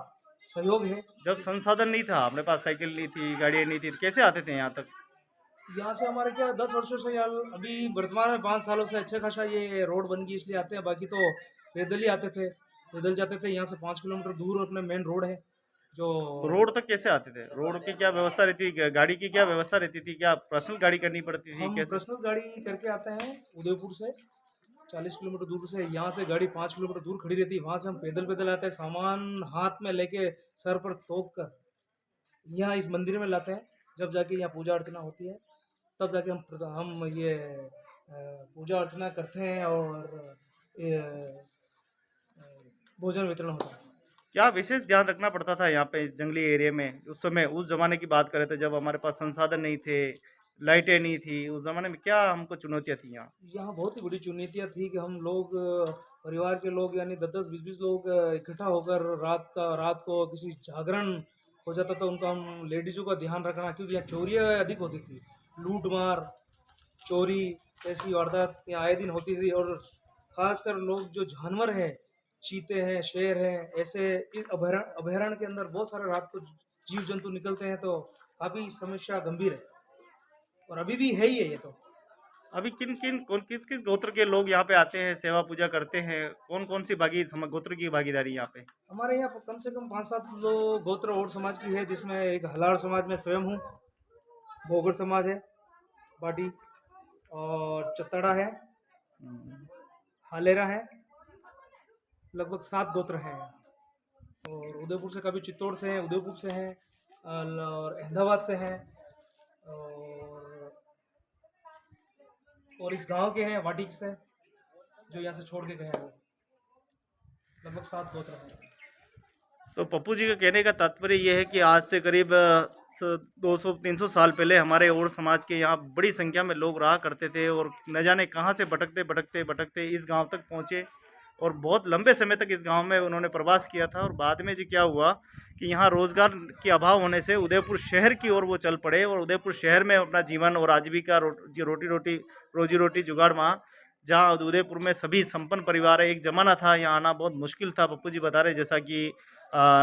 सहयोग है। जब संसाधन नहीं था, अपने पास साइकिल नहीं थी, गाड़ियाँ नहीं थी, तो कैसे आते थे यहाँ तक? यहाँ से हमारे क्या 10 वर्षों से, या अभी वर्तमान में 5 सालों से अच्छा खासा ये रोड बन गई इसलिए आते हैं। बाकी तो पैदल ही आते थे, पैदल जाते थे। यहाँ से 5 किलोमीटर दूर अपने मेन रोड है। जो रोड तक कैसे आते थे? रोड की क्या व्यवस्था रहती थी, गाड़ी की क्या व्यवस्था रहती थी, क्या पर्सनल गाड़ी करनी पड़ती थी, हम कैसे? पर्सनल गाड़ी करके आते हैं उदयपुर से 40 किलोमीटर दूर से। यहाँ से गाड़ी 5 किलोमीटर दूर खड़ी रहती है, वहाँ से हम पैदल आते हैं, सामान हाथ में लेके सर पर तोप कर यहाँ इस मंदिर में लाते हैं। जब जाके यहाँ पूजा अर्चना होती है तब जाके हम ये पूजा अर्चना करते हैं और ये भोजन वितरण होता है। क्या विशेष ध्यान रखना पड़ता था यहाँ पे इस जंगली एरिया में? उस समय, उस जमाने की बात करें तो जब हमारे पास संसाधन नहीं थे, लाइटें नहीं थी, उस जमाने में क्या हमको चुनौतियाँ थी यहाँ? यहाँ बहुत ही बड़ी चुनौतियाँ थी कि हम लोग परिवार के लोग यानी 10-10, 20-20 लोग इकट्ठा होकर रात को किसी जागरण हो जाता था उनका, हम लेडीज़ों का ध्यान रखना, क्योंकि यहाँ चोरियाँ अधिक होती थी। लूट मार चोरी ऐसी वारदात यहाँ आए दिन होती थी। और ख़ासकर लोग जो जानवर हैं, चीते हैं, शेर हैं, ऐसे इस अभयारण्य के अंदर बहुत सारे रात को जीव जंतु निकलते हैं। तो काफ़ी समस्या गंभीर है और अभी भी है ही है ये तो। अभी किस किस गोत्र के लोग यहाँ पे आते हैं, सेवा पूजा करते हैं? कौन कौन सी गोत्र की भागीदारी यहाँ पे? हमारे यहाँ कम से कम 5-7 लोग गोत्र और समाज की है, जिसमें एक हलार समाज में स्वयं हूँ, भोगर समाज है, बाटी और चतड़ा है, हालेरा है। लगभग 7 गोत्र हैं। और उदयपुर से, कभी चित्तौड़ से हैं, उदयपुर से हैं और अहमदाबाद से हैं और इस गांव के हैं वाटी से, जो यहाँ से छोड़ के गए हैं। लगभग 7 गोत्र हैं। तो पप्पू जी का कहने का तात्पर्य ये है कि आज से करीब 200-300 साल पहले हमारे और समाज के यहाँ बड़ी संख्या में लोग रहा करते थे और न जाने कहाँ से भटकते इस गांव तक पहुँचे और बहुत लंबे समय तक इस गांव में उन्होंने प्रवास किया था। और बाद में जी क्या हुआ कि यहाँ रोज़गार के अभाव होने से उदयपुर शहर की ओर वो चल पड़े और उदयपुर शहर में अपना जीवन और आजीविका रोजी रोटी जुगाड़ वहाँ जहाँ उदयपुर में सभी संपन्न परिवार है। एक ज़माना था यहाँ आना बहुत मुश्किल था, पप्पू जी बता रहे, जैसा कि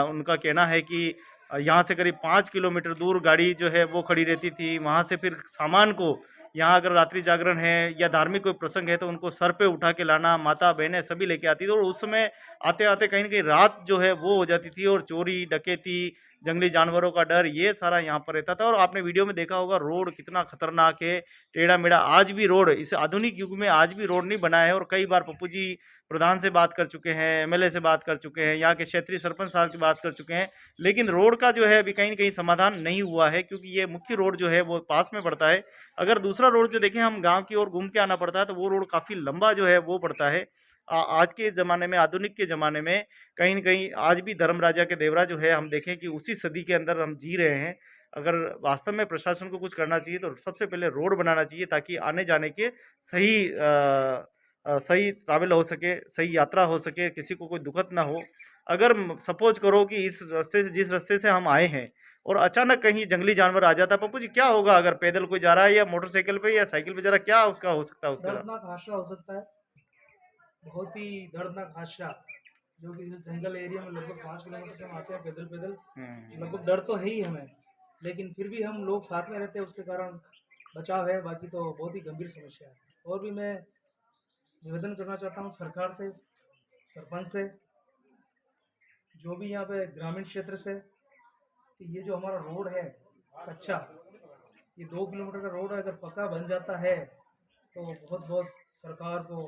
उनका कहना है कि यहाँ से करीब 5 किलोमीटर दूर गाड़ी जो है वो खड़ी रहती थी। वहाँ से फिर सामान को यहाँ अगर रात्रि जागरण है या धार्मिक कोई प्रसंग है तो उनको सर पे उठा के लाना, माता बहनें सभी लेके आती थी। और उस समय आते आते कहीं ना कहीं रात जो है वो हो जाती थी और चोरी डकैती, जंगली जानवरों का डर, ये सारा यहाँ पर रहता था। और आपने वीडियो में देखा होगा रोड कितना खतरनाक है, टेढ़ा मेढ़ा। आज भी रोड, इस आधुनिक युग में आज भी रोड नहीं बना है। और कई बार पप्पू जी प्रधान से बात कर चुके हैं, एमएलए से बात कर चुके हैं, यहाँ के क्षेत्रीय सरपंच साहब की बात कर चुके हैं, लेकिन रोड का जो है अभी कहीं ना कहीं समाधान नहीं हुआ है, क्योंकि ये मुख्य रोड जो है वो पास में पड़ता है। अगर दूसरा रोड जो देखें हम गांव की ओर घूम के आना पड़ता है तो वो रोड काफ़ी लंबा जो है वो पड़ता है। आज के ज़माने में, आधुनिक के ज़माने में कहीं न कहीं आज भी धर्म राजा के देवरा जो है हम देखें कि उसी सदी के अंदर हम जी रहे हैं। अगर वास्तव में प्रशासन को कुछ करना चाहिए तो सबसे पहले रोड बनाना चाहिए, ताकि आने जाने के सही ट्रैवल हो सके, सही यात्रा हो सके, किसी को कोई दुखद ना हो। अगर सपोज करो कि इस रास्ते से, जिस रास्ते से हम आए हैं, और अचानक कहीं जंगली जानवर आ जाता है, पप्पू जी क्या होगा? अगर पैदल कोई जा रहा है या मोटरसाइकिल पे या साइकिल पे जा रहा है, क्या उसका हो सकता है? उसका दर्दनाक हादसा हो सकता है, बहुत ही दर्दनाक हादसा, जो कि इस जंगल एरिया में लगभग 5 किलोमीटर से हम आते हैं पैदल पैदल। लगभग डर तो है ही हमें, लेकिन फिर भी हम लोग साथ में रहते हैं, उसके कारण बचाव है। बाकी तो बहुत ही गंभीर समस्या है। और भी मैं निवेदन करना चाहता हूँ सरकार से, सरपंच से, जो भी यहाँ पे ग्रामीण क्षेत्र से, कि ये जो हमारा रोड है कच्चा, ये 2 किलोमीटर का रोड है, अगर पक्का बन जाता है तो बहुत बहुत सरकार को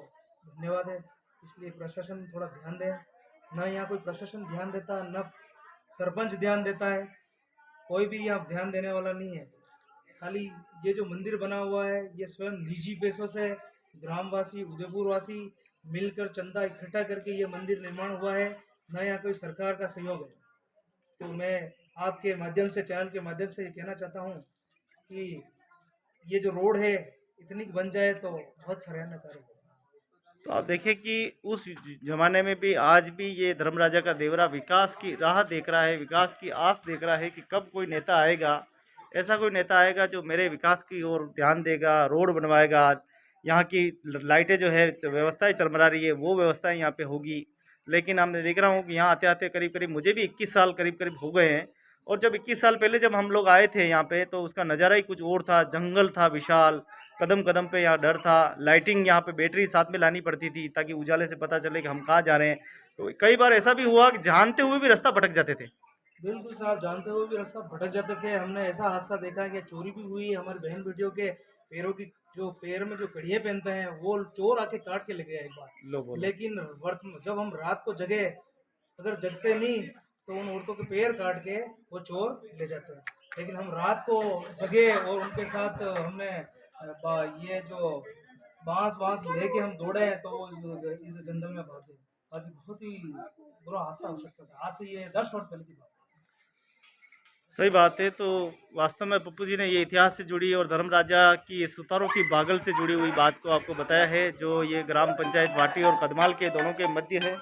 धन्यवाद है। इसलिए प्रशासन थोड़ा ध्यान दे। न यहाँ कोई प्रशासन ध्यान देता, न सरपंच ध्यान देता है, कोई भी यहाँ ध्यान देने वाला नहीं है। खाली ये जो मंदिर बना हुआ है ये स्वयं निजी पैसों से ग्रामवासी, उदयपुर वासी मिलकर चंदा इकट्ठा करके ये मंदिर निर्माण हुआ है, न यहाँ कोई सरकार का सहयोग है। तो मैं आपके माध्यम से, चैनल के माध्यम से ये कहना चाहता हूँ कि ये जो रोड है इतनी बन जाए तो बहुत सराहना करें। तो आप देखें कि उस ज़माने में भी आज भी ये धर्म राजा का देवरा विकास की राह देख रहा है, विकास की आस देख रहा है कि कब कोई नेता आएगा, ऐसा कोई नेता आएगा जो मेरे विकास की ओर ध्यान देगा, रोड बनवाएगा, यहाँ की लाइटें जो है व्यवस्थाएं चरमरा रही है वो व्यवस्थाएं यहाँ पे होगी। लेकिन हम देख रहा हूँ कि यहाँ आते आते करीब करीब मुझे भी 21 साल करीब करीब हो गए हैं। और जब 21 साल पहले जब हम लोग आए थे यहाँ पे तो उसका नज़ारा ही कुछ और था। जंगल था विशाल, कदम कदम पे यहाँ डर था, लाइटिंग यहाँ पे बैटरी साथ में लानी पड़ती थी ताकि उजाले से पता चले कि हम कहाँ जा रहे हैं। तो कई बार ऐसा भी हुआ कि जानते हुए भी रास्ता भटक जाते थे। बिल्कुल साहब, जानते हुए भी रास्ता भटक जाते थे। हमने ऐसा हादसा देखा है कि चोरी भी हुई है। हमारी बहन बेटियों के पैरों की, जो पैर में जो कड़िए पहनते हैं, वो चोर आके काट के ले गया एक बार। लो बोलो। लेकिन जब हम रात को जगे, अगर जगते नहीं तो उन औरतों के पैर काट के वो चोर ले जाते हैं। लेकिन हम रात को जगे और उनके साथ हमने ये जो बांस बांस लेके हम दौड़े तो वो इस जंगल में भागे। बाकी बहुत ही बुरा हादसा हो सकता था। आज से ये 10 वर्ष पहले की बात। सही बात है। तो वास्तव में पप्पू जी ने ये इतिहास से जुड़ी और धर्म राजा की सुतारों की बागल से जुड़ी हुई बात को आपको बताया है, जो ये ग्राम पंचायत वाटी और कदमाल के दोनों के मध्य है।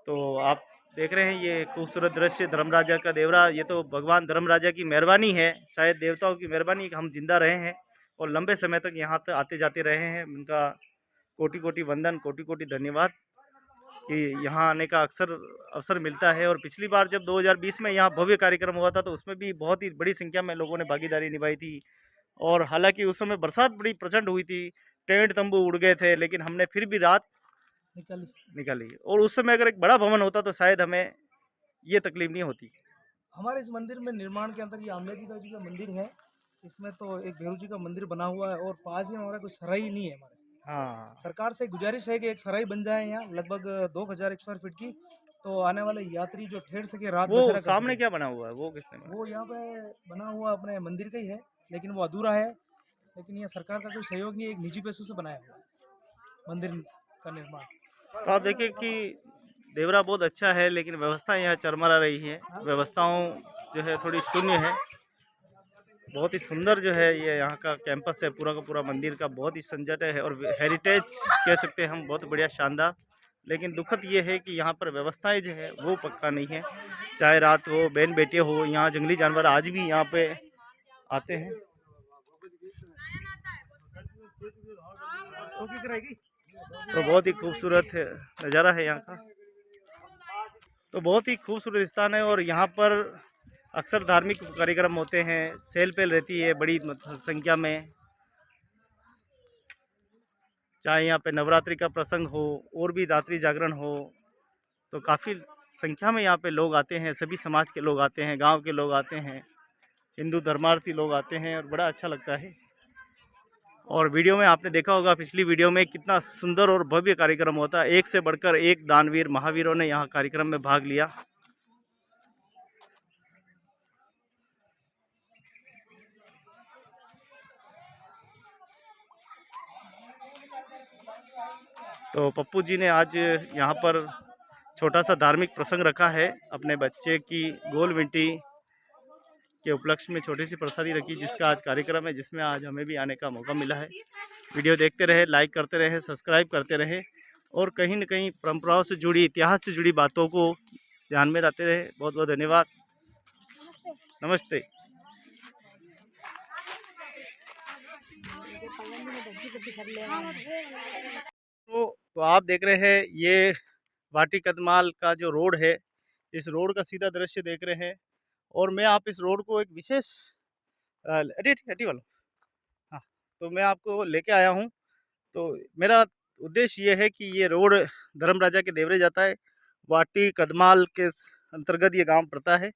तो आप देख रहे हैं ये खूबसूरत दृश्य धर्म राजा का देवरा। ये तो भगवान धर्म राजा की मेहरबानी है, शायद देवताओं की मेहरबानी कि हम जिंदा रहे हैं और लंबे समय तक यहाँ तक आते जाते रहे हैं। उनका कोटि कोटि वंदन, कोटि कोटि धन्यवाद कि यहाँ आने का अवसर मिलता है। और पिछली बार जब 2020 में यहाँ भव्य कार्यक्रम हुआ था तो उसमें भी बहुत ही बड़ी संख्या में लोगों ने भागीदारी निभाई थी। और हालांकि उस समय बरसात बड़ी प्रचंड हुई थी, टेंट तंबू उड़ गए थे, लेकिन हमने फिर भी रात निकाली। और उस समय अगर एक बड़ा भवन होता तो शायद हमें ये तकलीफ नहीं होती। हमारे इस मंदिर में निर्माण के अंदर ये आमले जी का मंदिर है। इसमें तो एक भैरू जी का मंदिर बना हुआ है और पास ही हमारा कोई सराय नहीं है। हमारे हाँ, सरकार से गुजारिश है कि एक सराय बन जाए यहाँ, लगभग 2000 स्क्वायर फीट की, तो आने वाले यात्री जो ठहर सके, रात वो बसेरा कर सामने सके। क्या बना हुआ है वो किसने बनाया? वो यहाँ पे बना हुआ अपने मंदिर का ही है, लेकिन वो अधूरा है। लेकिन ये सरकार का कोई सहयोग नहीं है, एक निजी पैसों से बनाया हुआ है मंदिर का निर्माण। तो आप देखिए कि देवरा बहुत अच्छा है, लेकिन व्यवस्था यहाँ चरमरा रही है। व्यवस्थाओं जो है थोड़ी शून्य है। बहुत ही सुंदर जो है ये यहाँ का कैंपस है, पूरा का पूरा मंदिर का बहुत ही संजट है और हेरिटेज कह सकते हैं हम, बहुत बढ़िया शानदार। लेकिन दुखद ये है कि यहाँ पर व्यवस्थाएं जो है वो पक्का नहीं है। चाहे रात हो, बहन बेटे हो, यहाँ जंगली जानवर आज भी यहाँ पे आते हैं। तो बहुत ही खूबसूरत नज़ारा है यहाँ का। तो बहुत ही खूबसूरत स्थान है और यहाँ पर अक्सर धार्मिक कार्यक्रम होते हैं, सेल पेल रहती है बड़ी संख्या में। चाहे यहाँ पे नवरात्रि का प्रसंग हो और भी रात्रि जागरण हो, तो काफ़ी संख्या में यहाँ पे लोग आते हैं, सभी समाज के लोग आते हैं, गांव के लोग आते हैं, हिंदू धर्मार्थी लोग आते हैं और बड़ा अच्छा लगता है। और वीडियो में आपने देखा होगा पिछली वीडियो में कितना सुंदर और भव्य कार्यक्रम होता है। एक से बढ़कर एक दानवीर महावीरों ने यहाँ कार्यक्रम में भाग लिया। तो पप्पू जी ने आज यहाँ पर छोटा सा धार्मिक प्रसंग रखा है। अपने बच्चे की गोल मिट्टी के उपलक्ष्य में छोटी सी प्रसादी रखी, जिसका आज कार्यक्रम है, जिसमें आज हमें भी आने का मौका मिला है। वीडियो देखते रहे, लाइक करते रहे, सब्सक्राइब करते रहे और कहीं न कहीं परंपराओं से जुड़ी, इतिहास से जुड़ी बातों को ध्यान में रखते रहे। बहुत बहुत धन्यवाद। नमस्ते। तो आप देख रहे हैं ये वाटी कदमाल का जो रोड है, इस रोड का सीधा दृश्य देख रहे हैं। और मैं आप इस रोड को एक विशेष हटी वाला हाँ, तो मैं आपको लेके आया हूँ। तो मेरा उद्देश्य ये है कि ये रोड धर्म राजा के देवरे जाता है। वाटी कदमाल के अंतर्गत ये गांव पड़ता है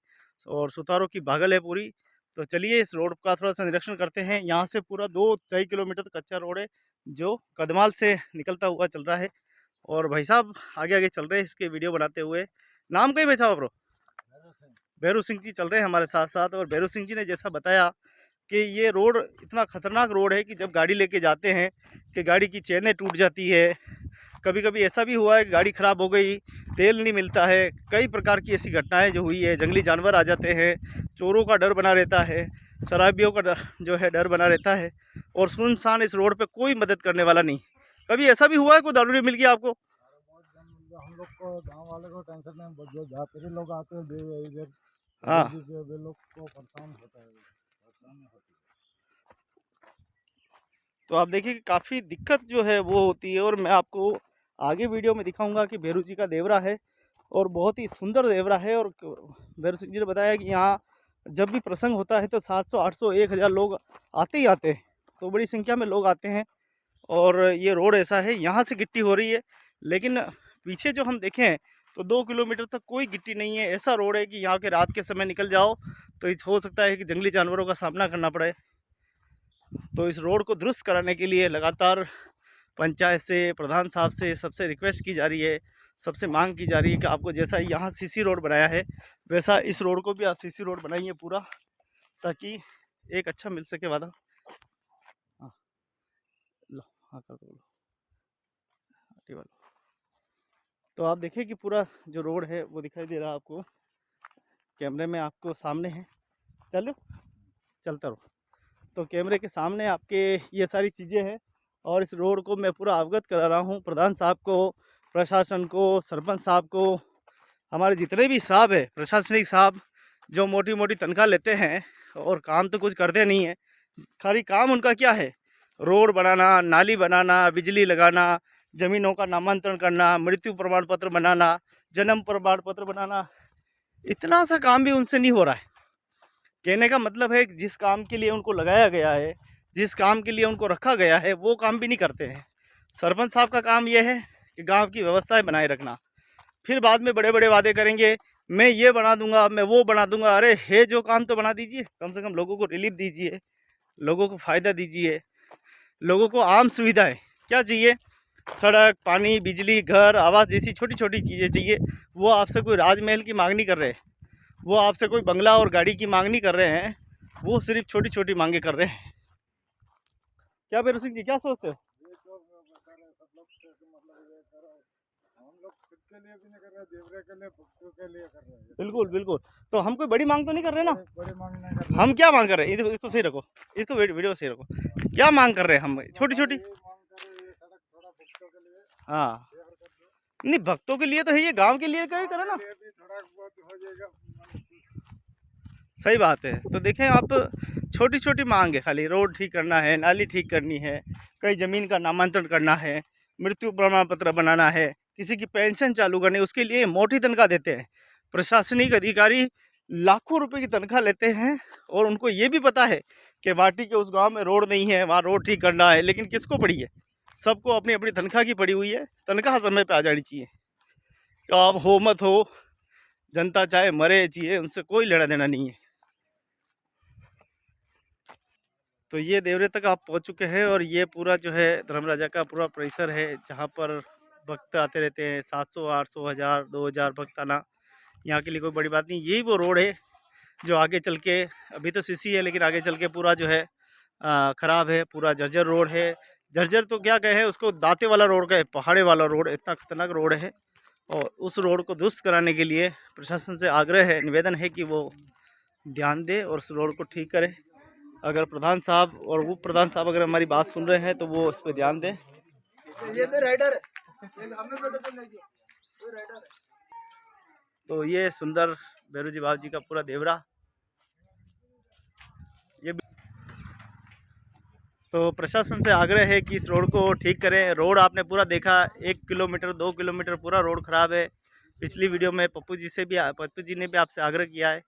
और सुतारों की भागल है पूरी। तो चलिए इस रोड का थोड़ा सा निरीक्षण करते हैं। यहाँ से पूरा 2-2.5 किलोमीटर कच्चा रोड है जो कदमाल से निकलता हुआ चल रहा है। और भाई साहब आगे आगे चल रहे हैं इसके वीडियो बनाते हुए। नाम कहीं भाई साहब ब्रो? भैरू सिंह जी चल रहे हैं हमारे साथ साथ। और भैरू सिंह जी ने जैसा बताया कि ये रोड इतना ख़तरनाक रोड है कि जब गाड़ी लेके जाते हैं कि गाड़ी की चेनें टूट जाती है। कभी कभी ऐसा भी हुआ है कि गाड़ी ख़राब हो गई, तेल नहीं मिलता है। कई प्रकार की ऐसी घटनाएं जो हुई है। जंगली जानवर आ जाते हैं, चोरों का डर बना रहता है, शराबियों का डर जो है डर बना रहता है। और सुनसान इस रोड पे कोई मदद करने वाला नहीं। कभी ऐसा भी हुआ है कोई दारू मिल गया आपको? हम लोग को गांव वाले को टेंशन नहीं, जो जाते लोग आते हैं इधर हाँ, वे लोग को परेशान होता है। तो आप देखिए कि काफ़ी दिक्कत जो है वो होती है। और मैं आपको आगे वीडियो में दिखाऊंगा कि भैरू जी का देवरा है और बहुत ही सुंदर देवरा है। और भैरू सिंह जी ने बताया कि यहाँ जब भी प्रसंग होता है तो 700, 800, 1000 लोग आते ही आते हैं। तो बड़ी संख्या में लोग आते हैं। और ये रोड ऐसा है, यहाँ से गिट्टी हो रही है, लेकिन पीछे जो हम देखें तो 2 किलोमीटर तक कोई गिट्टी नहीं है। ऐसा रोड है कि यहाँ के रात के समय निकल जाओ तो हो सकता है कि जंगली जानवरों का सामना करना पड़े। तो इस रोड को दुरुस्त कराने के लिए लगातार पंचायत से, प्रधान साहब से सबसे रिक्वेस्ट की जा रही है, सबसे मांग की जा रही है कि आपको जैसा यहाँ सीसी रोड बनाया है वैसा इस रोड को भी आप सीसी रोड बनाइए पूरा, ताकि एक अच्छा मिल सके वादा। हाँ लो, हाँ कर दो लो। तो आप देखिए कि पूरा जो रोड है वो दिखाई दे रहा है आपको, कैमरे में आपको सामने है। चलो चलता रहो। तो कैमरे के सामने आपके ये सारी चीज़ें हैं। और इस रोड को मैं पूरा अवगत करा रहा हूँ प्रधान साहब को, प्रशासन को, सरपंच साहब को, हमारे जितने भी साहब है प्रशासनिक साहब जो मोटी मोटी तनख्वाह लेते हैं और काम तो कुछ करते नहीं हैं। खाली काम उनका क्या है? रोड बनाना, नाली बनाना, बिजली लगाना, ज़मीनों का नामांतरण करना, मृत्यु प्रमाण पत्र बनाना, जन्म प्रमाण पत्र बनाना। इतना सा काम भी उनसे नहीं हो रहा है। कहने का मतलब है कि जिस काम के लिए उनको लगाया गया है, जिस काम के लिए उनको रखा गया है, वो काम भी नहीं करते हैं। सरपंच साहब का काम यह है कि गांव की व्यवस्थाएं बनाए रखना। फिर बाद में बड़े बड़े वादे करेंगे, मैं ये बना दूंगा, मैं वो बना दूंगा। अरे है जो काम तो बना दीजिए, कम से कम लोगों को रिलीफ दीजिए, लोगों को फ़ायदा दीजिए, लोगों को आम सुविधाएँ क्या चाहिए? सड़क, पानी, बिजली, घर, आवास जैसी छोटी छोटी चीज़ें चाहिए। वो आपसे कोई राजमहल की मांग नहीं कर रहे, वो आपसे कोई बंगला और गाड़ी की मांग नहीं कर रहे हैं। वो सिर्फ छोटी छोटी मांगे कर रहे हैं। क्या भैरू सिंह जी क्या सोचते हो? ये जो बता रहे सब लोग से कि मतलब ये करो, हम लोग खुद के लिए भी नहीं कर रहे, देवरे के लिए, भक्तों के लिए कर रहे हैं। बिल्कुल बिल्कुल। तो हम कोई बड़ी मांग तो नहीं कर रहे ना? बड़ी मांग नहीं कर रहे। हम क्या मांग कर रहे हैं? इसको सही रखो, इसको वीडियो सही रखो। क्या मांग कर रहे हैं हम? छोटी छोटी। ये मांग कर रहे हैं, ये सड़क थोड़ा भक्तों के लिए हाँ, तैयार कर दो। नहीं भक्तों के लिए तो है, ये गांव के लिए करे ना। ये भी थोड़ा बहुत हो जाएगा। सही बात है। तो देखें आप, छोटी छोटी मांग है, खाली रोड ठीक करना है, नाली ठीक करनी है, कहीं ज़मीन का नामांतरण करना है, मृत्यु प्रमाण पत्र बनाना है, किसी की पेंशन चालू करनी है, उसके लिए मोटी तनख्वाह देते हैं। प्रशासनिक अधिकारी लाखों रुपए की तनख्वाह लेते हैं और उनको ये भी पता है कि वाटी के उस गांव में रोड नहीं है, वहाँ रोड ठीक करना है, लेकिन किसको पड़ी है? सबको अपनी अपनी तनख्वाह की पड़ी हुई है। तनख्वाह समय पे आ जानी चाहिए। तो आप हो मत हो, जनता चाहे मरे जिए, उनसे कोई लेना देना नहीं है। तो ये देवरे तक आप पहुंच चुके हैं और ये पूरा जो है धर्मराजा का पूरा परिसर है, जहाँ पर भक्त आते रहते हैं। 700, 800, 1000, 2000 भक्त आना यहाँ के लिए कोई बड़ी बात नहीं। यही वो रोड है जो आगे चल के, अभी तो सीसी है लेकिन आगे चल के पूरा जो है ख़राब है, पूरा जर्जर रोड है। जर्जर तो क्या कहे उसको, दाते वाला रोड का है, पहाड़े वाला रोड, इतना खतरनाक रोड है। और उस रोड को दुरुस्त कराने के लिए प्रशासन से आग्रह है, निवेदन है कि वो ध्यान दे और उस रोड को ठीक करे। अगर प्रधान साहब और उप प्रधान साहब अगर हमारी बात सुन रहे हैं तो वो इस पर ध्यान दें। तो ये सुंदर भैरू जी बाबा जी का पूरा देवरा, ये तो प्रशासन से आग्रह है कि इस रोड को ठीक करें। रोड आपने पूरा देखा, 1 किलोमीटर 2 किलोमीटर पूरा रोड ख़राब है। पिछली वीडियो में पप्पू जी ने भी आपसे आग्रह किया है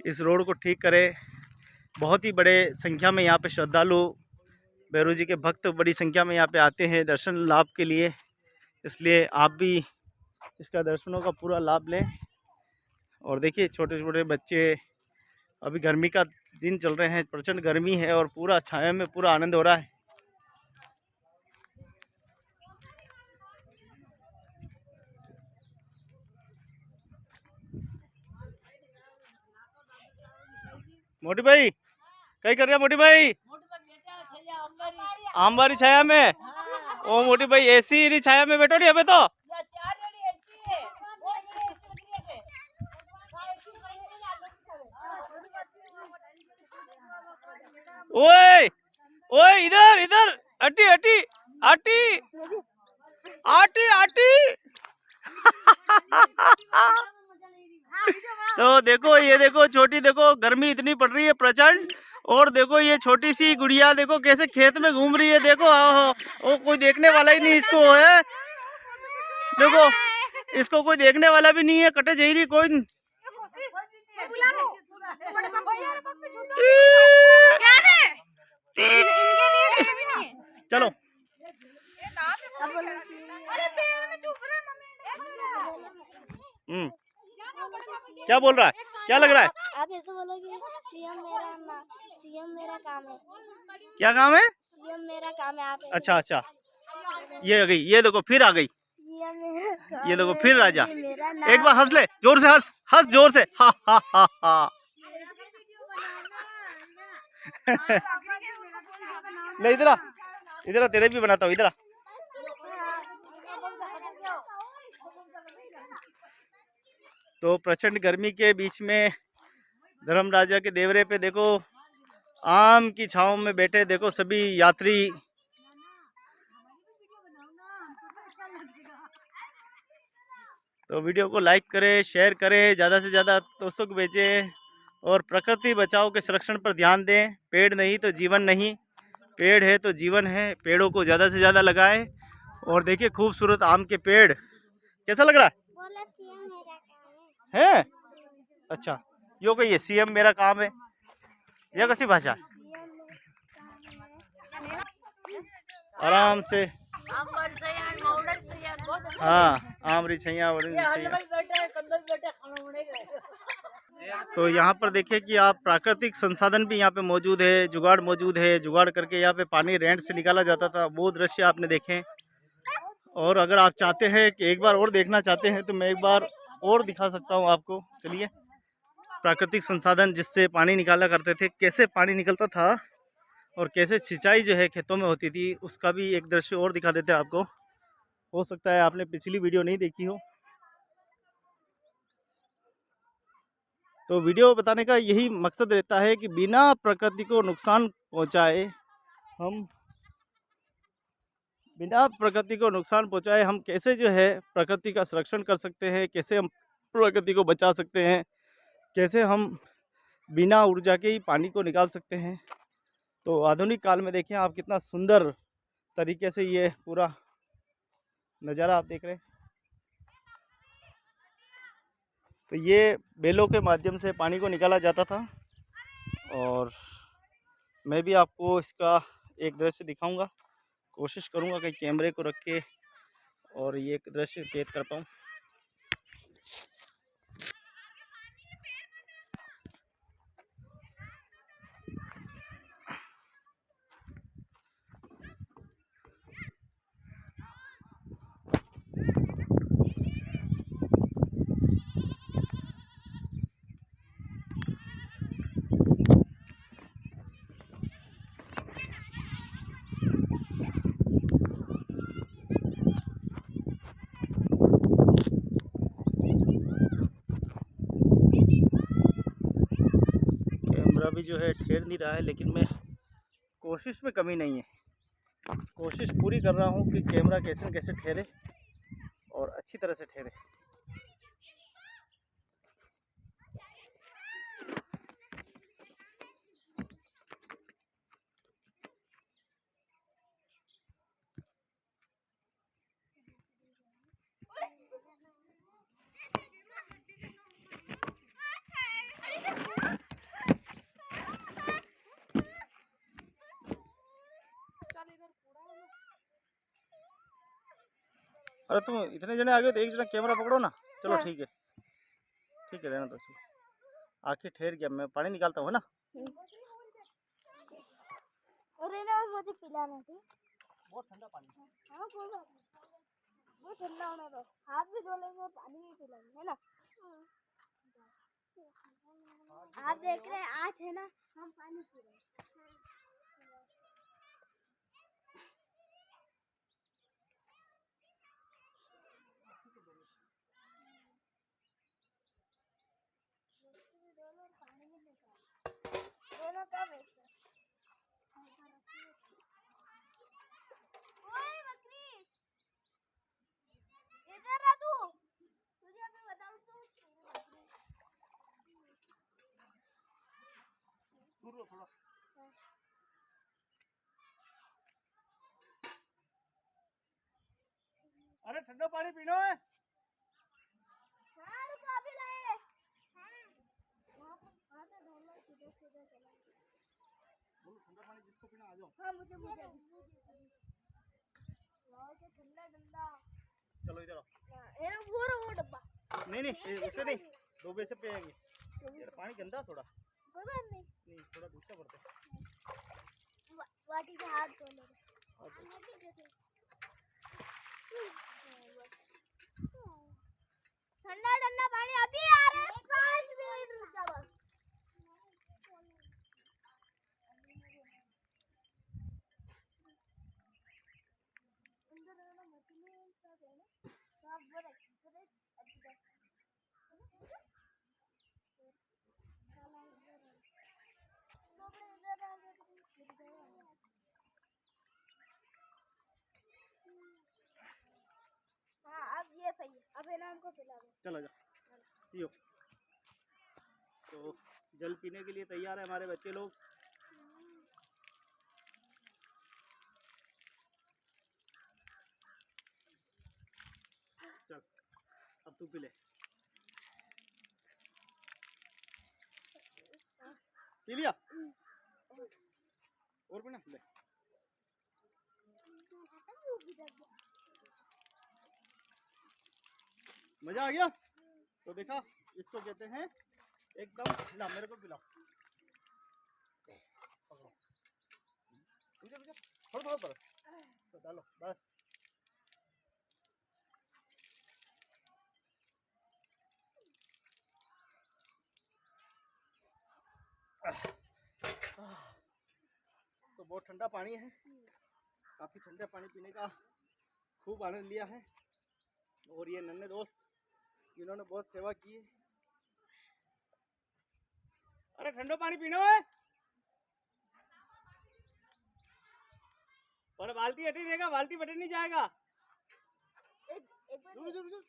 इस रोड को ठीक करें। बहुत ही बड़े संख्या में यहाँ पे श्रद्धालु, भैरू जी के भक्त बड़ी संख्या में यहाँ पे आते हैं दर्शन लाभ के लिए, इसलिए आप भी इसका दर्शनों का पूरा लाभ लें। और देखिए छोटे छोटे बच्चे, अभी गर्मी का दिन चल रहे हैं, प्रचंड गर्मी है और पूरा छाया में पूरा आनंद हो रहा है। मोटी भाई कहीं कर रहे हैं? मोटी भाई आमबारी छाया में, ओ मोटी भाई ऐसी ही छाया में बैठो नहीं अबे तो। ओए ओए इधर इधर, अटी अटी आटी आटी आटी तो देखो, ये देखो छोटी, देखो गर्मी इतनी पड़ रही है प्रचंड, और देखो ये छोटी सी गुड़िया देखो कैसे खेत में घूम रही है। देखो ओ कोई देखने वाला ही नहीं इसको है, देखो इसको कोई देखने वाला भी नहीं है, कटे जा रही कोई। चलो क्या बोल रहा है, क्या लग रहा है? आप ऐसे बोलो कि सीएम मेरा काम है। क्या काम है? सीएम मेरा काम है। आप अच्छा अच्छा, ये आ गई, ये देखो फिर आ गई, ये देखो फिर राजा। एक बार हंस ले, जोर से हंस, हंस जोर से, हा हा हा हा। ले इधर आ, इधर आ, तेरे भी बनाता हूँ, इधर आ। तो प्रचंड गर्मी के बीच में धर्मराजा के देवरे पे देखो आम की छांव में बैठे देखो सभी यात्री। तो वीडियो को लाइक करें, शेयर करें, ज़्यादा से ज़्यादा दोस्तों को भेजें और प्रकृति बचाओ के संरक्षण पर ध्यान दें। पेड़ नहीं तो जीवन नहीं, पेड़ है तो जीवन है। पेड़ों को ज़्यादा से ज़्यादा लगाएं। और देखिए खूबसूरत आम के पेड़, कैसा लग रहा है? अच्छा, यो कहिए सीएम मेरा काम है, यह कैसी भाषा? आराम से, हाँ आमरी छैया। तो यहाँ पर देखिए कि आप प्राकृतिक संसाधन भी यहाँ पे मौजूद है, जुगाड़ मौजूद है। जुगाड़ करके यहाँ पे पानी रेंट से निकाला जाता था, वो दृश्य आपने देखे। और अगर आप चाहते हैं कि एक बार और देखना चाहते हैं तो मैं एक बार और दिखा सकता हूँ आपको। चलिए, प्राकृतिक संसाधन जिससे पानी निकाला करते थे, कैसे पानी निकलता था और कैसे सिंचाई जो है खेतों में होती थी, उसका भी एक दृश्य और दिखा देते हैं आपको। हो सकता है आपने पिछली वीडियो नहीं देखी हो। तो वीडियो बताने का यही मकसद रहता है कि बिना प्रकृति को नुकसान पहुंचाए हम कैसे जो है प्रकृति का संरक्षण कर सकते हैं, कैसे हम प्रकृति को बचा सकते हैं, कैसे हम बिना ऊर्जा के ही पानी को निकाल सकते हैं। तो आधुनिक काल में देखें आप कितना सुंदर तरीके से ये पूरा नज़ारा आप देख रहे हैं। तो ये बेलों के माध्यम से पानी को निकाला जाता था और मैं भी आपको इसका एक दृश्य दिखाऊंगा। कोशिश करूंगा कि कैमरे को रख के और ये एक दृश्य कैद कर पाऊँ। कैमरा भी जो है ठहर नहीं रहा है, लेकिन मैं कोशिश में कमी नहीं है। कोशिश पूरी कर रहा हूँ कि कैमरा कैसे न कैसे ठहरे और अच्छी तरह से ठहरे। अरे तुम इतने जने आ गए तो एक जना कैमरा पकड़ो ना। चलो ठीक है रहना तो चलो। आखिर ठहर गया, मैं पानी निकालता हूँ ना। अरे ना मुझे पिलाना थी। बहुत ठंडा पानी। हाँ कोई बात नहीं, वो ठंडा होना दो, हाथ भी धो लेंगे और पानी भी पिलाएंगे, है ना। आप देख रहे हैं आज है ना हम पानी पी रहे हैं। दोनों का बेच ओए बकरी इधर आ तू, तुझे अभी बताऊं तो दूर रहो थोड़ा। अरे ठंडा पानी पीना है। हाँ रुको अभी लाए। वहाँ से ढोलना सीधे सीधे चला। बोलो ठंडा पानी जिसको पीना आ जाओ। हाँ मुझे लाओ तो ठंडा ठंडा। चलो इधर आओ। ये ना वो डब्बा। नहीं उसे नहीं, डोबे से पिएंगे। यार पानी गंदा थोड़ा। कोई बात नहीं। नहीं थोड़ा दूसरा पड़ता है। वाटी के हाथ धो ले। ठंडा ठंडा पानी अभी आ रहा है। 5 मिनट रुक जा बस। अंदर ना मछली सब है ना, सब बड़े बड़े अच्छे हाँ अब ये सही है। अब है ना हमको पिला दो। चलो जा पियो। तो जल पीने के लिए तैयार है हमारे बच्चे लोग। चल अब तू पी ले। पी लिया और पीना ले। मजा आ गया। तो देखा इसको कहते हैं एकदम ला मेरे को पिलाओ। पीछे थोड़ा पर तो डालो बस। तो बहुत ठंडा पानी है। काफ़ी ठंडा पानी पीने का खूब आनंद लिया है। और ये नन्हे दोस्त इन्होंने बहुत सेवा की है। अरे ठंडा पानी पीना है पर बाल्टी हटे देगा, बाल्टी बटे नहीं जाएगा। दूर दूर दूर।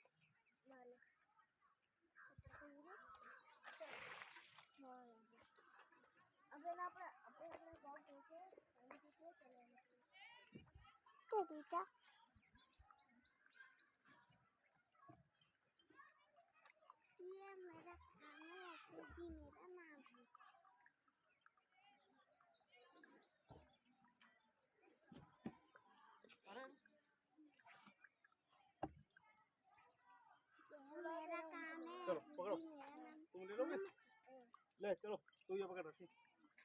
तेरी ये मेरा काम है, जी मेरा नाम है। ये मेरा काम है, चलो पकड़ो, जी मेरा नाम। तुम ले लोगे? ले चलो, तू ये पकड़ रखी,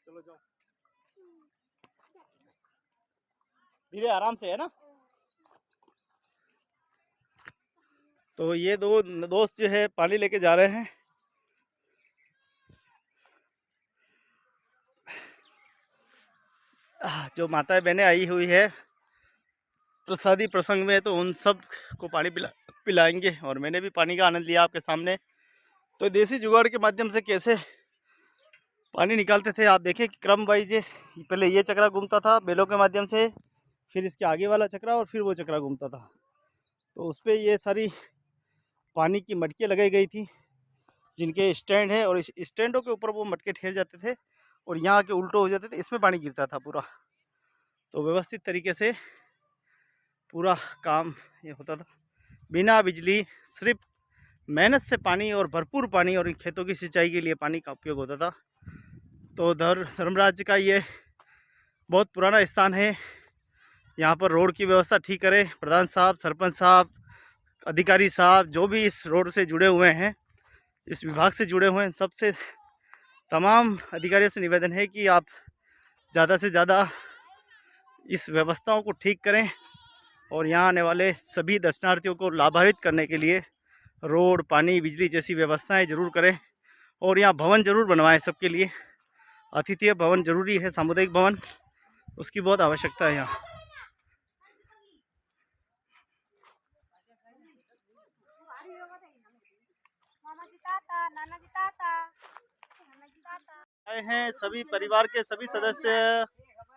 चलो जाओ, धीरे आराम से, है ना। तो ये दो दोस्त जो है पानी लेके जा रहे हैं। जो माताएं बहनें आई हुई है प्रसादी प्रसंग में, तो उन सब को पानी पिलाएंगे। और मैंने भी पानी का आनंद लिया आपके सामने। तो देसी जुगाड़ के माध्यम से कैसे पानी निकालते थे आप देखें कि क्रम वाइज पहले ये चक्रा घूमता था बैलों के माध्यम से, फिर इसके आगे वाला चक्रा और फिर वो चक्रा घूमता था। तो उस पर ये सारी पानी की मटके लगाई गई थी जिनके स्टैंड है, और इस स्टैंडों के ऊपर वो मटके ठहर जाते थे और यहाँ आके उल्टो हो जाते थे, इसमें पानी गिरता था पूरा। तो व्यवस्थित तरीके से पूरा काम ये होता था, बिना बिजली, सिर्फ मेहनत से पानी और भरपूर पानी और खेतों की सिंचाई के लिए पानी का उपयोग होता था। तो धर्मराज का ये बहुत पुराना स्थान है। यहाँ पर रोड की व्यवस्था ठीक करें प्रधान साहब, सरपंच साहब, अधिकारी साहब, जो भी इस रोड से जुड़े हुए हैं, इस विभाग से जुड़े हुए हैं, सबसे तमाम अधिकारियों से निवेदन है कि आप ज़्यादा से ज़्यादा इस व्यवस्थाओं को ठीक करें और यहाँ आने वाले सभी दर्शनार्थियों को लाभान्वित करने के लिए रोड, पानी, बिजली जैसी व्यवस्थाएं ज़रूर करें। और यहाँ भवन ज़रूर बनवाएं सबके लिए। अतिथि भवन ज़रूरी है, सामुदायिक भवन, उसकी बहुत आवश्यकता है यहाँ। आए हैं सभी परिवार के सभी सदस्य,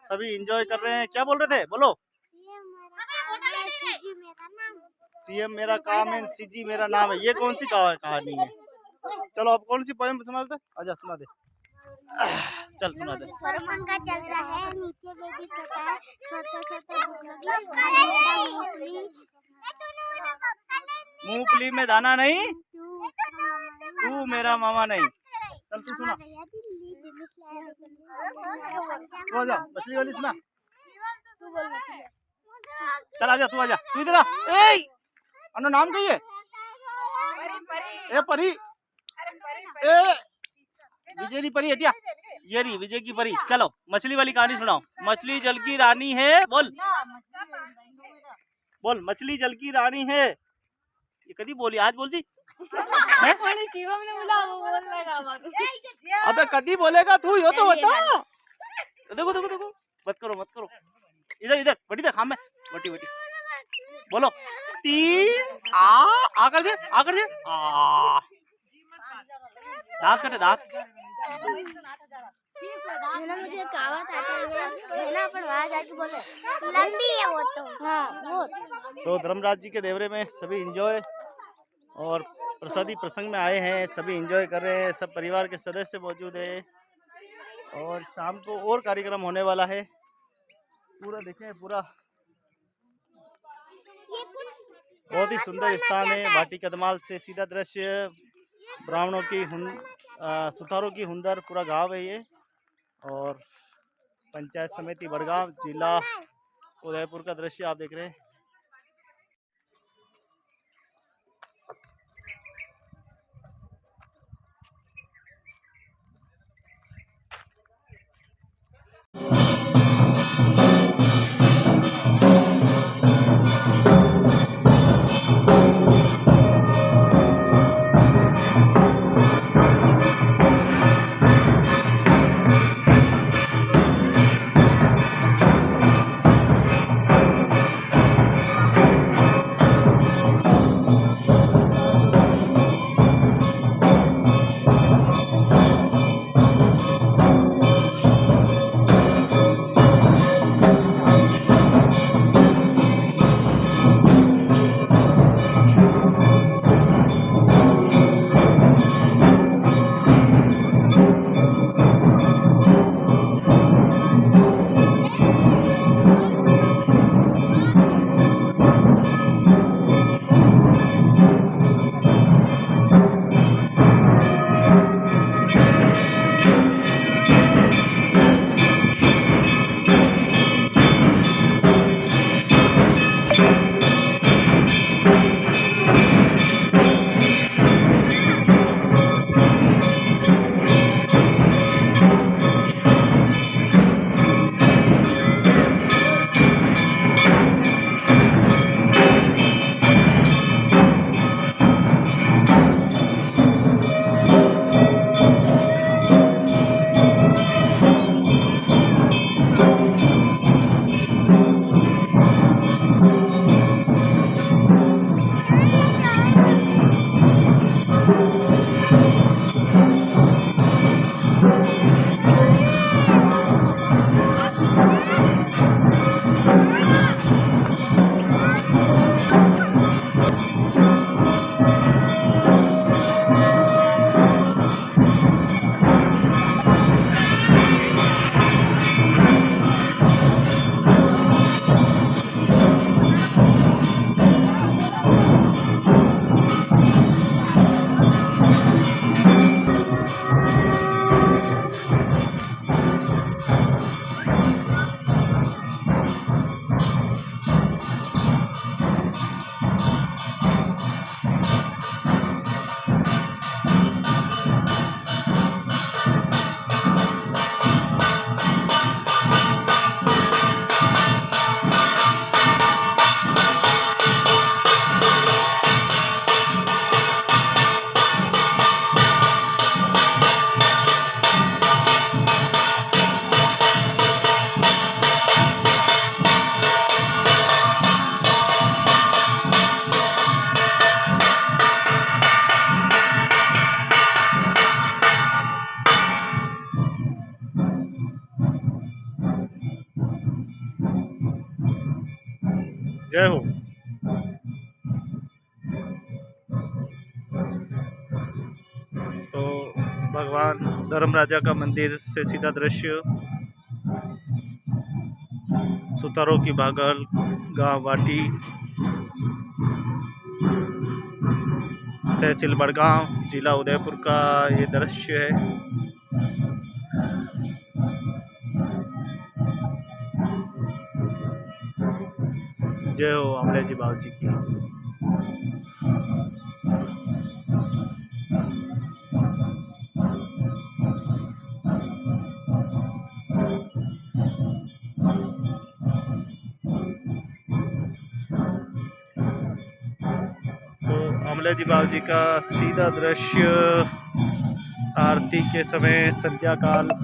सभी एंजॉय कर रहे हैं। क्या बोल रहे थे, बोलो। सीएम मेरा काम है, सीजी मेरा नाम है। ये कौन सी कहानी है? चलो अब कौन सी पोएम सुना दे, आजा सुना दे, चल सुना दे। का चल रहा है, नीचे बेबी सोता है, मूंगफली में दाना नहीं, तू मेरा मामा नहीं। चल तू सुना, तू आजा, मछली वाली सुना। चल आजा, तू आजा, तू इधर आ। अन्नो नाम कही है? ए परी, ए विजय की परी हटिया, ये रही विजय की परी। चलो मछली वाली कहानी सुनाओ। मछली जल की रानी है, बोल बोल, मछली जल की रानी है। ये कभी बोली, आज बोलती अबे कभी बोलेगा तू, यो तो बता। देखो देखो देखो, मत करो मत करो, इधर इधर बटी देख, हाँ मैं बटी बटी बोलो। ती आ कर दे, आ कर दे, दांत कटे दांत। मुझे कहावत आती है पर वहाँ जाके बोले लंबी है वो तो। हाँ वो तो धर्मराज जी के देवरे में सभी एंजॉय और प्रसादी प्रसंग में आए हैं, सभी एंजॉय कर रहे हैं, सब परिवार के सदस्य मौजूद है। और शाम को और कार्यक्रम होने वाला है। पूरा देखें, पूरा बहुत ही सुंदर स्थान है। भाटी कदमाल से सीधा दृश्य, ब्राह्मणों की सुथारों की हुंदर पूरा गांव है ये। और पंचायत समिति बड़गांव, जिला उदयपुर का दृश्य आप देख रहे हैं। जय हो। तो भगवान धर्मराजा का मंदिर से सीधा दृश्य सुतारों की बागल, गांव वाटी, तहसील बड़गांव, जिला उदयपुर का ये दृश्य है। जय हो अमले जी बाबू जी की। तो अमले जी बाबू जी का सीधा दृश्य आरती के समय संध्या काल।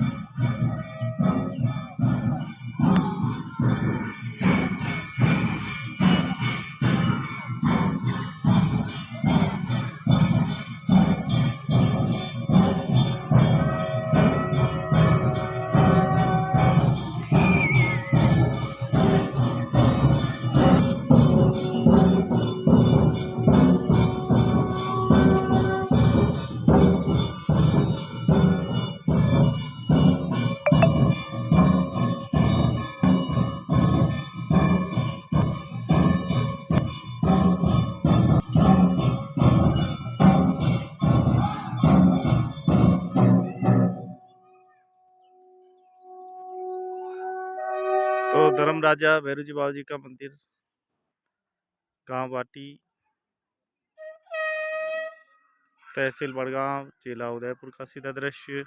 तो धर्मराजा भैरू जी बाबू जी का मंदिर, गांव वाटी, तहसील बड़गांव, जिला उदयपुर का सीधा दृश्य।